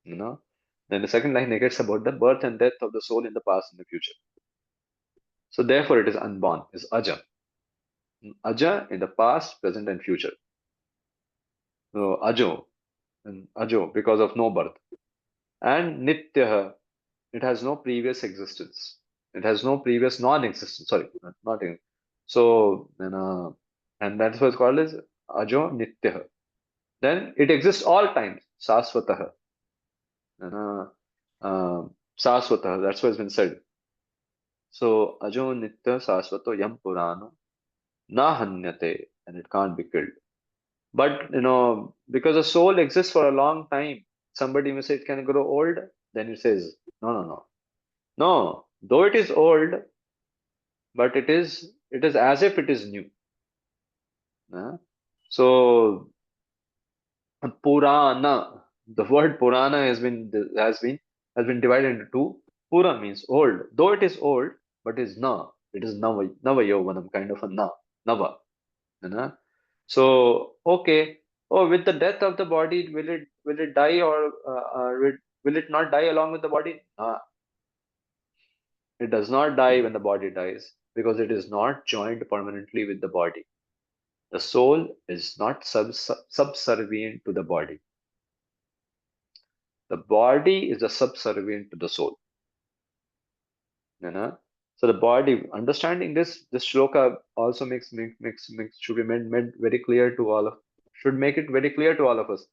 You know, then the second line negates about the birth and death of the soul in the past and the future. So therefore, it is unborn, is aja. Aja in the past, present, and future. So ajo, and ajo because of no birth, and nitya, it has no previous existence. It has no previous non-existence. Sorry, not in. So and that's what it's called as ajo nitya. Then it exists all times. Saswatah. Saswatah. That's what's been said. So ajo nitya saswato yam purano na hanyate, and it can't be killed. But because the soul exists for a long time, somebody may say it can grow old. Then it says no. Though it is old, but it is as if it is new. So Purana, the word Purana has been divided into two. Pura means old, though it is old, but is na. It is Nava Yovanam, kind of a Nava. So okay. Oh, with the death of the body, will it die, or will it not die along with the body? It does not die when the body dies because it is not joined permanently with the body. The soul is not subservient to the body. The body is a subservient to the soul. So the body, understanding this shloka also should be made very clear to all of should make it very clear to all of us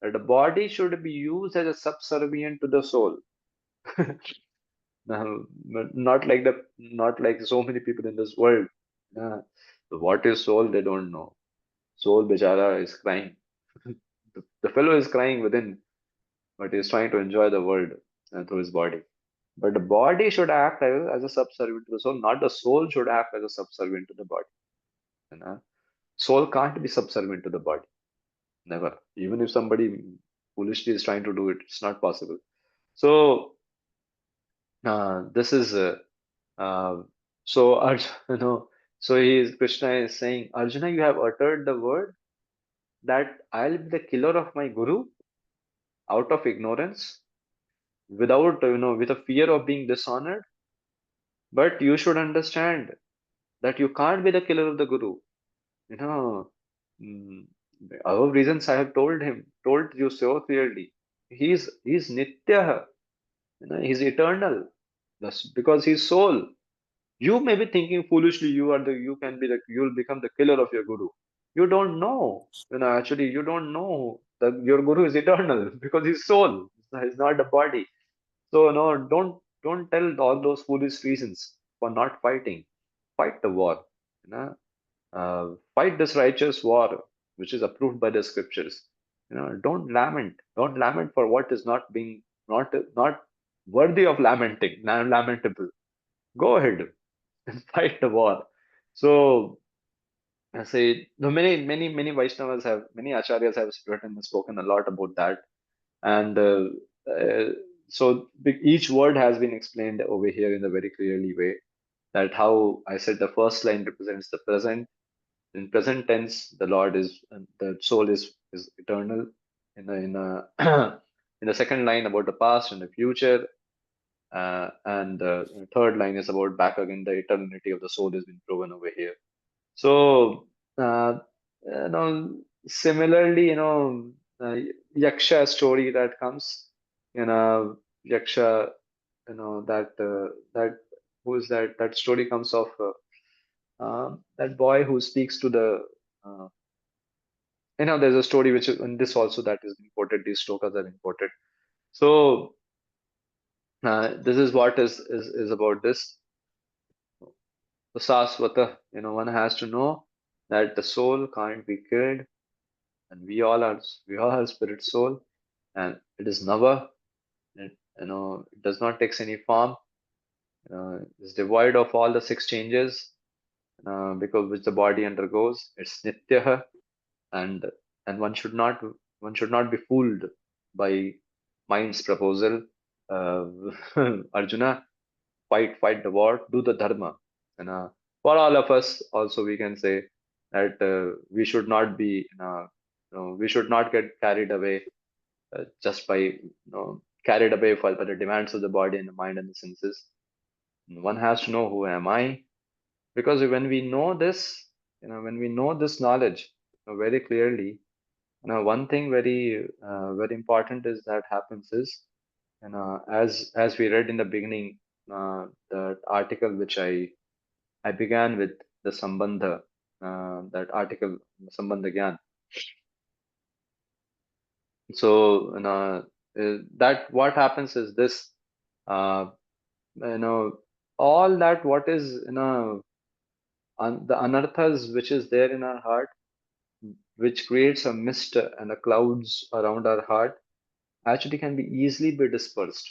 that the body should be used as a subservient to the soul. But not like so many people in this world. What is soul? They don't know. Soul Bechara is crying. The fellow is crying within, but he's trying to enjoy the world through his body. But the body should act as a subservient to the soul, not the soul should act as a subservient to the body. Soul can't be subservient to the body. Never. Even if somebody foolishly is trying to do it, it's not possible. So this is so Arjuna, so Krishna is saying, Arjuna, you have uttered the word that I'll be the killer of my guru out of ignorance, without with a fear of being dishonored. But you should understand that you can't be the killer of the guru. You know, mm, our reasons I have told you so clearly. He's nitya, he's eternal. That's because he's soul. You may be thinking foolishly, you'll become the killer of your guru. You don't know. Actually, you don't know that your guru is eternal because he's soul. He's not the body. So no, don't tell all those foolish reasons for not fighting. Fight the war. Fight this righteous war, which is approved by the scriptures. Don't lament. Don't lament for what is not worthy of lamentable. Go ahead and fight the war. So I say many Vaishnavas many acharyas have written and spoken a lot about that, and so each word has been explained over here in a very clearly way. That how I said the first line represents the present. In present tense, the Lord is the soul is eternal. in the second line about the past and the future, and the third line is about back again. The eternity of the soul has been proven over here. So, similarly, Yaksha story that comes, Yaksha, that who is that? That story comes of that boy who speaks to the, uh, there's a story which in this also that is imported. These shlokas are imported. So, this is what is about this. So, Saswata, one has to know that the soul can't be killed, and we all are spirit soul, and it is never, it does not take any form. It's devoid of all the six changes, because which the body undergoes. It's nitya, and one should not be fooled by mind's proposal. uh, Arjuna, fight the war, do the dharma. And for all of us also we can say that we should not be, we should not get carried away, just by carried away by the demands of the body and the mind and the senses. One has to know, who am I? Because when we know this knowledge, very clearly, one thing very important is that happens is, as we read in the beginning, the article which I began with, the Sambandha, that article, Sambandha Gyan. So, that what happens is this, uh, you know, all that what is, the anarthas which is there in our heart, which creates a mist and a clouds around our heart, actually can be easily be dispersed.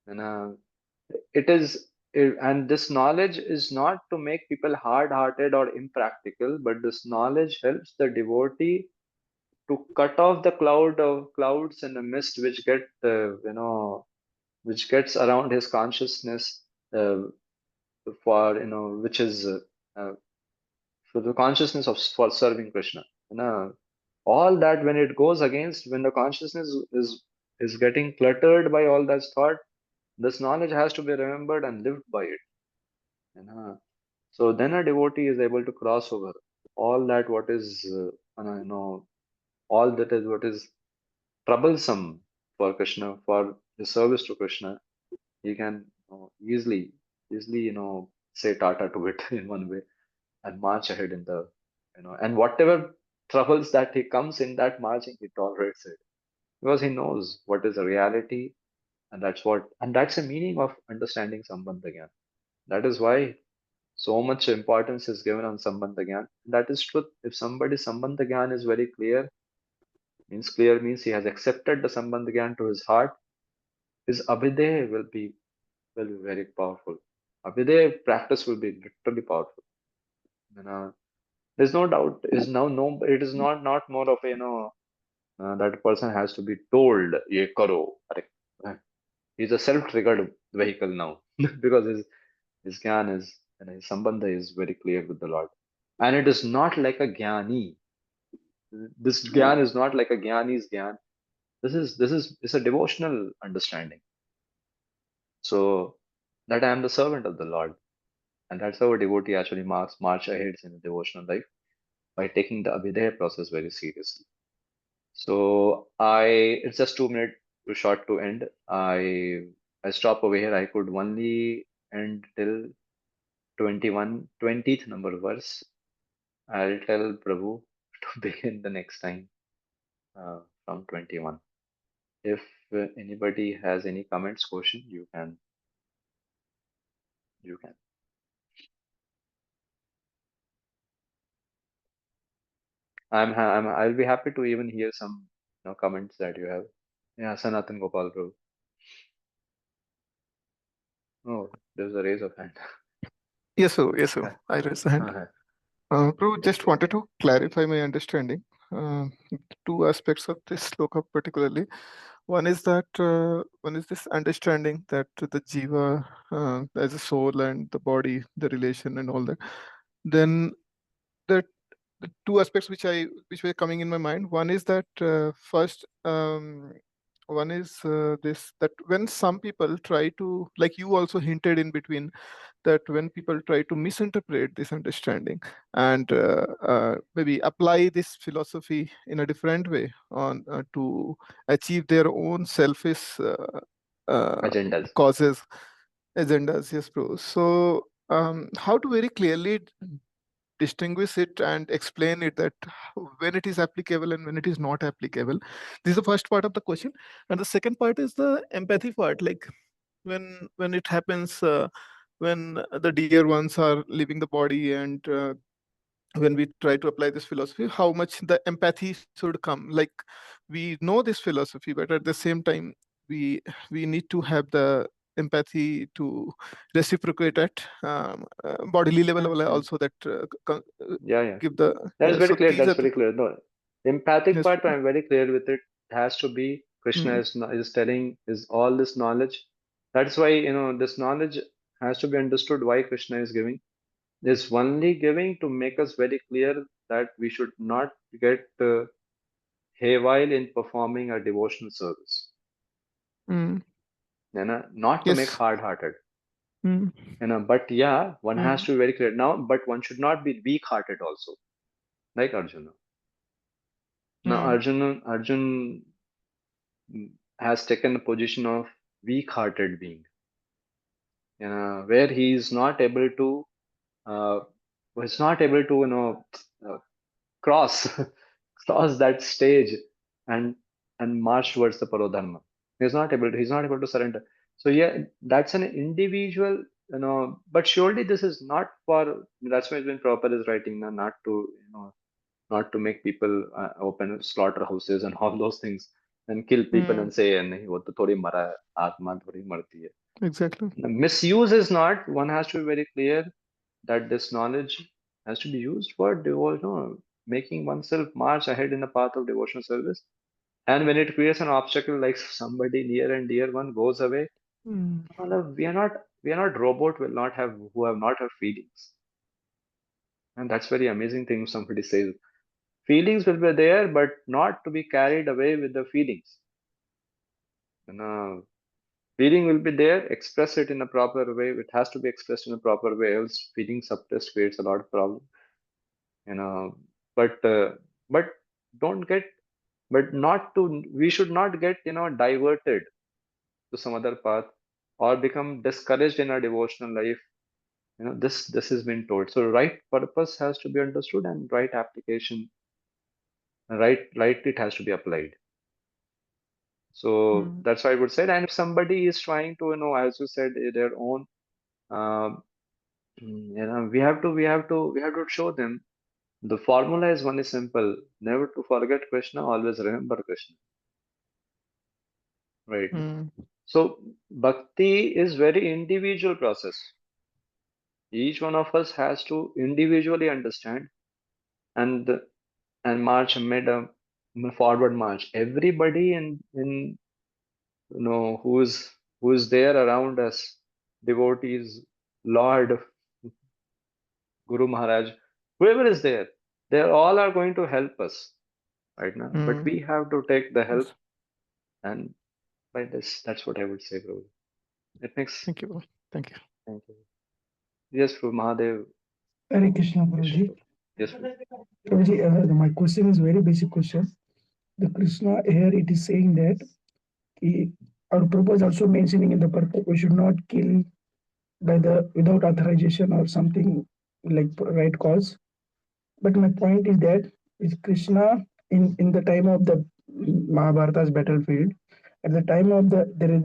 And it is, and this knowledge is not to make people hard-hearted or impractical, but this knowledge helps the devotee to cut off the clouds and the mist which which gets around his consciousness, for which is, uh, for the consciousness of for serving Krishna. All that, when it goes against, when the consciousness is getting cluttered by all that thought, this knowledge has to be remembered and lived by it. So then a devotee is able to cross over all that what is, all that is what is troublesome for Krishna, for his service to Krishna. He can, easily, say Tata to it in one way, and march ahead in the, and whatever troubles that he comes in that marching, he tolerates it, because he knows what is the reality, and that's the meaning of understanding Sambandha Gyan. That is why so much importance is given on Sambandha Gyan. That is truth. If somebody Sambandha Gyan is very clear means he has accepted the Sambandha Gyan to his heart, his Abhiday will be very powerful. Abhiday practice will be literally powerful. And, there's no doubt. Is now no. It is not more of a, that person has to be told ye karo. Arre. He's a self-triggered vehicle now because his gyan is, and his sambandha is very clear with the Lord, and it is not like a gyani. This gyan is not like a gyani's gyan. This is it's a devotional understanding. So that I am the servant of the Lord, and that's how a devotee actually march ahead in the devotional life, by taking the abhidaya process very seriously. So it's just 2 minutes too short to end. I stop over here. I could only end till 20th number verse. I'll tell Prabhu to begin the next time, from 21. If anybody has any comments, question, you can. I'll be happy to even hear some, comments that you have. Yeah, Sanatan Gopal Prabhu. Oh, there's a raise of hand. Yes, sir. Yeah. I raise the hand. Uh-huh. Prabhu, just wanted to clarify my understanding. Two aspects of this sloka particularly. One is this understanding that the jiva as a soul and the body, the relation and all that. Then that the two aspects which were coming in my mind. One is that first, one is this, that when some people try to, like you also hinted in between, that when people try to misinterpret this understanding and maybe apply this philosophy in a different way on to achieve their own selfish Agendas. causes, agendas, yes, bro. So how to very clearly distinguish it and explain it, that when it is applicable and when it is not applicable? This is the first part of the question. And the second part is the empathy part, like when it happens, when the dear ones are leaving the body, and when we try to apply this philosophy, how much the empathy should come. Like, we know this philosophy, but at the same time, we need to have the empathy to reciprocate at bodily level also, that Yeah. give the, That's yeah. very So clear. these That's are the, very clear. No, empathic yes. part, I'm very clear with it. It has to be Krishna Mm, is telling is all this knowledge. That's why this knowledge has to be understood. Why Krishna is giving is only giving to make us very clear that we should not get haywire in performing a devotional service. mm, Not to make yes. hard-hearted. Mm, But yeah, one has mm, to be very clear now. But one should not be weak-hearted also, like Arjuna. Now mm, Arjun has taken a position of weak-hearted being, where he is not able to, uh, was not able to, uh, cross cross that stage and march towards the parodharma. He's not able to. He's not able to surrender. So yeah, that's an individual, But surely this is not for. That's why when Prabhupada is writing, not to, not to make people open slaughterhouses and all those things and kill people mm, and say, "नहीं वो तो थोड़ी मरा है, आत्मा थोड़ी मरती है." exactly. Misuse is not. One has to be very clear that this knowledge has to be used for devotion, making oneself march ahead in the path of devotional service. And when it creates an obstacle, like somebody near and dear one goes away, Mm, no, we are not robot. Will not have who have not have feelings, and that's very amazing thing. Somebody says feelings will be there, but not to be carried away with the feelings. Feeling will be there. Express it in a proper way. It has to be expressed in a proper way. Else, feeling suppressed creates a lot of problem. you know but but don't get but not to we should not get diverted to some other path or become discouraged in our devotional life. This has been told, so right purpose has to be understood and right application, right it has to be applied. So mm, that's why I would say, and if somebody is trying to, as you said, their own, um, we have to show them. The formula is one is simple: never to forget Krishna, always remember Krishna. Right. mm, So bhakti is very individual process. Each one of us has to individually understand and march amid a forward march. Everybody in who is there around us, devotees, Lord, Guru Maharaj, whoever is there, they all are going to help us right now. But mm. we have to take the help, Yes. and by this, that's what I would say, Prabhu. It makes. Thank you, bro. Thank you. Thank you. Yes, Prabhu Mahadev. Hare Krishna, Prabhuji. Krishna. Yes, Prabhu. Prabhuji, my question is very basic question. The Krishna here it is saying that he, our Prabhupada is also mentioning in the purport we should not kill by the without authorization or something like right cause. But my point is that is Krishna in the time of the Mahabharata's battlefield, at the time of there is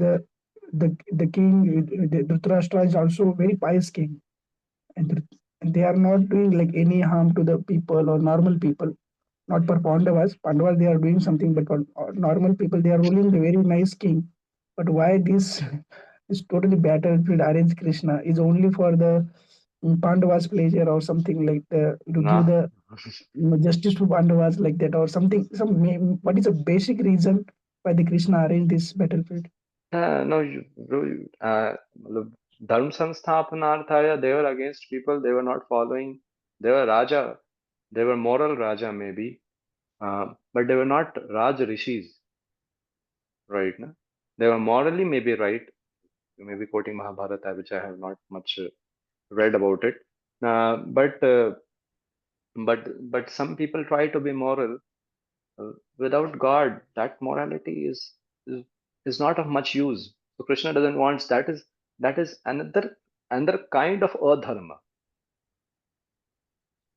the king, the Dhritarashtra is also very pious king, and they are not doing like any harm to the people or normal people. Not for Pandavas. Pandavas they are doing something, but for normal people they are ruling the very nice king. But why this is totally battlefield arranged Krishna is only for the Pandavas pleasure or something like to give No. the justice to Pandavas like that or something. What is the basic reason why the Krishna arranged this battlefield? No, मतलब धर्म संस्थापनार्थाय, they were against people, they were not following, they were Raja. They were moral Raja maybe, but they were not Raj Rishis, right? No? They were morally maybe right. You may be quoting Mahabharata, which I have not much read about it. But some people try to be moral. Without God, that morality is is not of much use. So Krishna doesn't want that is another kind of adharma,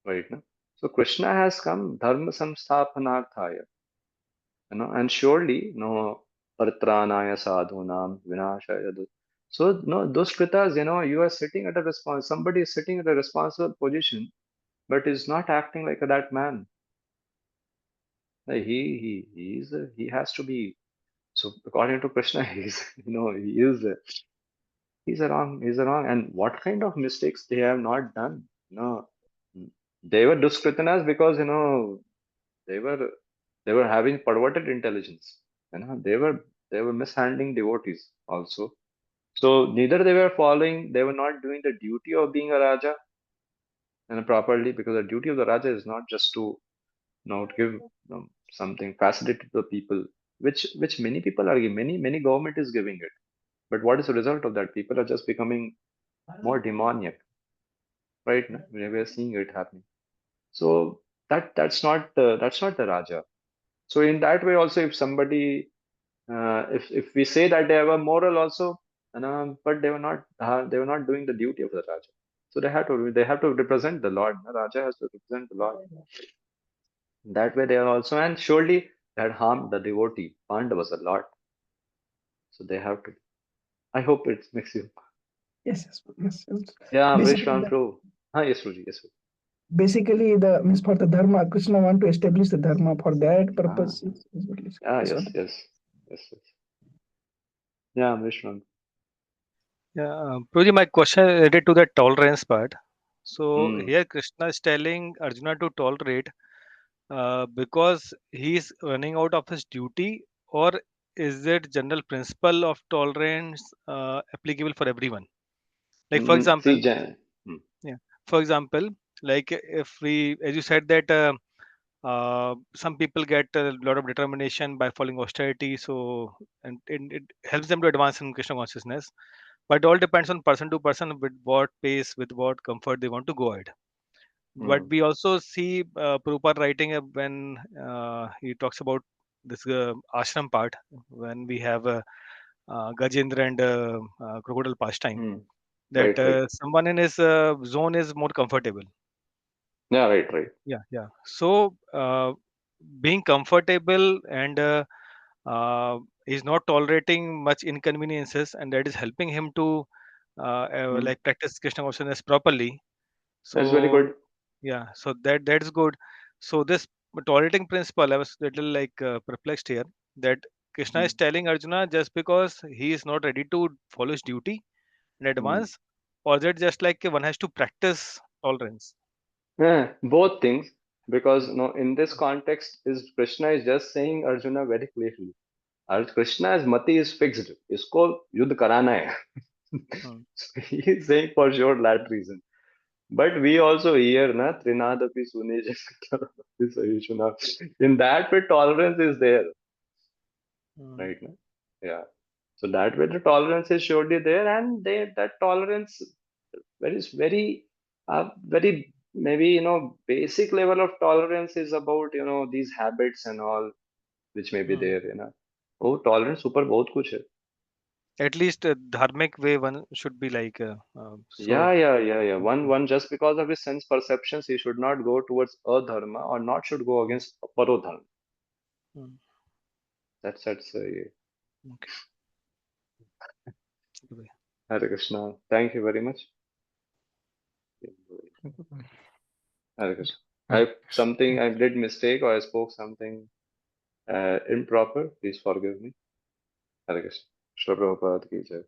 right? No? So Krishna has come dharma samsthapanarthaya, and surely paritranaya sadhunam vinashaya. So no, those kritas, you are sitting at somebody is sitting at a responsible position, but is not acting like that man. He has to be. So according to Krishna, he's a wrong. And what kind of mistakes they have not done? They were duskritanas because they were they were having perverted intelligence. They were mishandling devotees also. So neither they were not doing the duty of being a Raja properly, because the duty of the Raja is not just to give something facility to the people, which many people are giving, many government is giving it. But what is the result of that? People are just becoming more demoniac, right? No? We are seeing it happening. So that's not the Raja. So in that way also, if somebody if we say that they were moral also, but they were not doing the duty of the Raja. So they have to represent the Lord. The Raja has to represent the Lord. That way they are also, and surely they had harmed the devotee Pandavas a lot. So they have to. I hope it makes you. Yes. Yeah, Basically, Vishwan Prabhu. Yes, Ruji. Yes, Ruji. basically the means for the dharma, Krishna want to establish the dharma. For that Ah, purpose, is what is. yeah, Yes, yes, Prabhu. yes, yes, yes. Yeah, Vishwan. Yeah, Prabhuji, my question related to the tolerance part. So Hmm. here Krishna is telling Arjuna to tolerate because he is running out of his duty, or is it general principle of tolerance applicable for everyone? Like for example, See, Jan. Hmm. yeah, for example, like if we, as you said that some people get a lot of determination by following austerity, so and it helps them to advance in Krishna consciousness. But it all depends on person to person with what pace, with what comfort they want to go ahead. But Hmm. we also see Prabhupada writing when he talks about this ashram part, when we have Gajendra and crocodile pastime, Hmm. that Right, right. someone in his zone is more comfortable. Yeah, right, right. Yeah. So being comfortable and he's not tolerating much inconveniences, and that is helping him to Hmm. like practice Krishna consciousness properly. That's very So good. yeah, so that's good. So this tolerating principle, I was little like perplexed here, that Krishna Hmm. is telling Arjuna just because he is not ready to follow his duty in Hmm. advance, or is it just like one has to practice tolerance? Yeah, both things. Because in this context, is Krishna is just saying Arjuna very clearly. Krishna's mati is fixed. इसको युद्ध कराना है. Hmm. So he is saying for sure that reason. But we also hear na Trinadapi Sune Sahishnuna. In that way, tolerance is there, Hmm. right? Na? Yeah. So that way, the tolerance is surely there, and that tolerance very very maybe basic level of tolerance is about these habits and all which may be Hmm. there. Oh, tolerance super बहुत कुछ है. At least dharmic way one should be like so. Yeah. One just because of his sense perceptions, he should not go towards adharma or not should go against parodharma. Hmm. That's yeah. Okay. Hare Krishna. Thank you very much. Hare Krishna. Hare I did mistake or I spoke something improper. Please forgive me. Hare Krishna. Shri Prabhupada ki jai.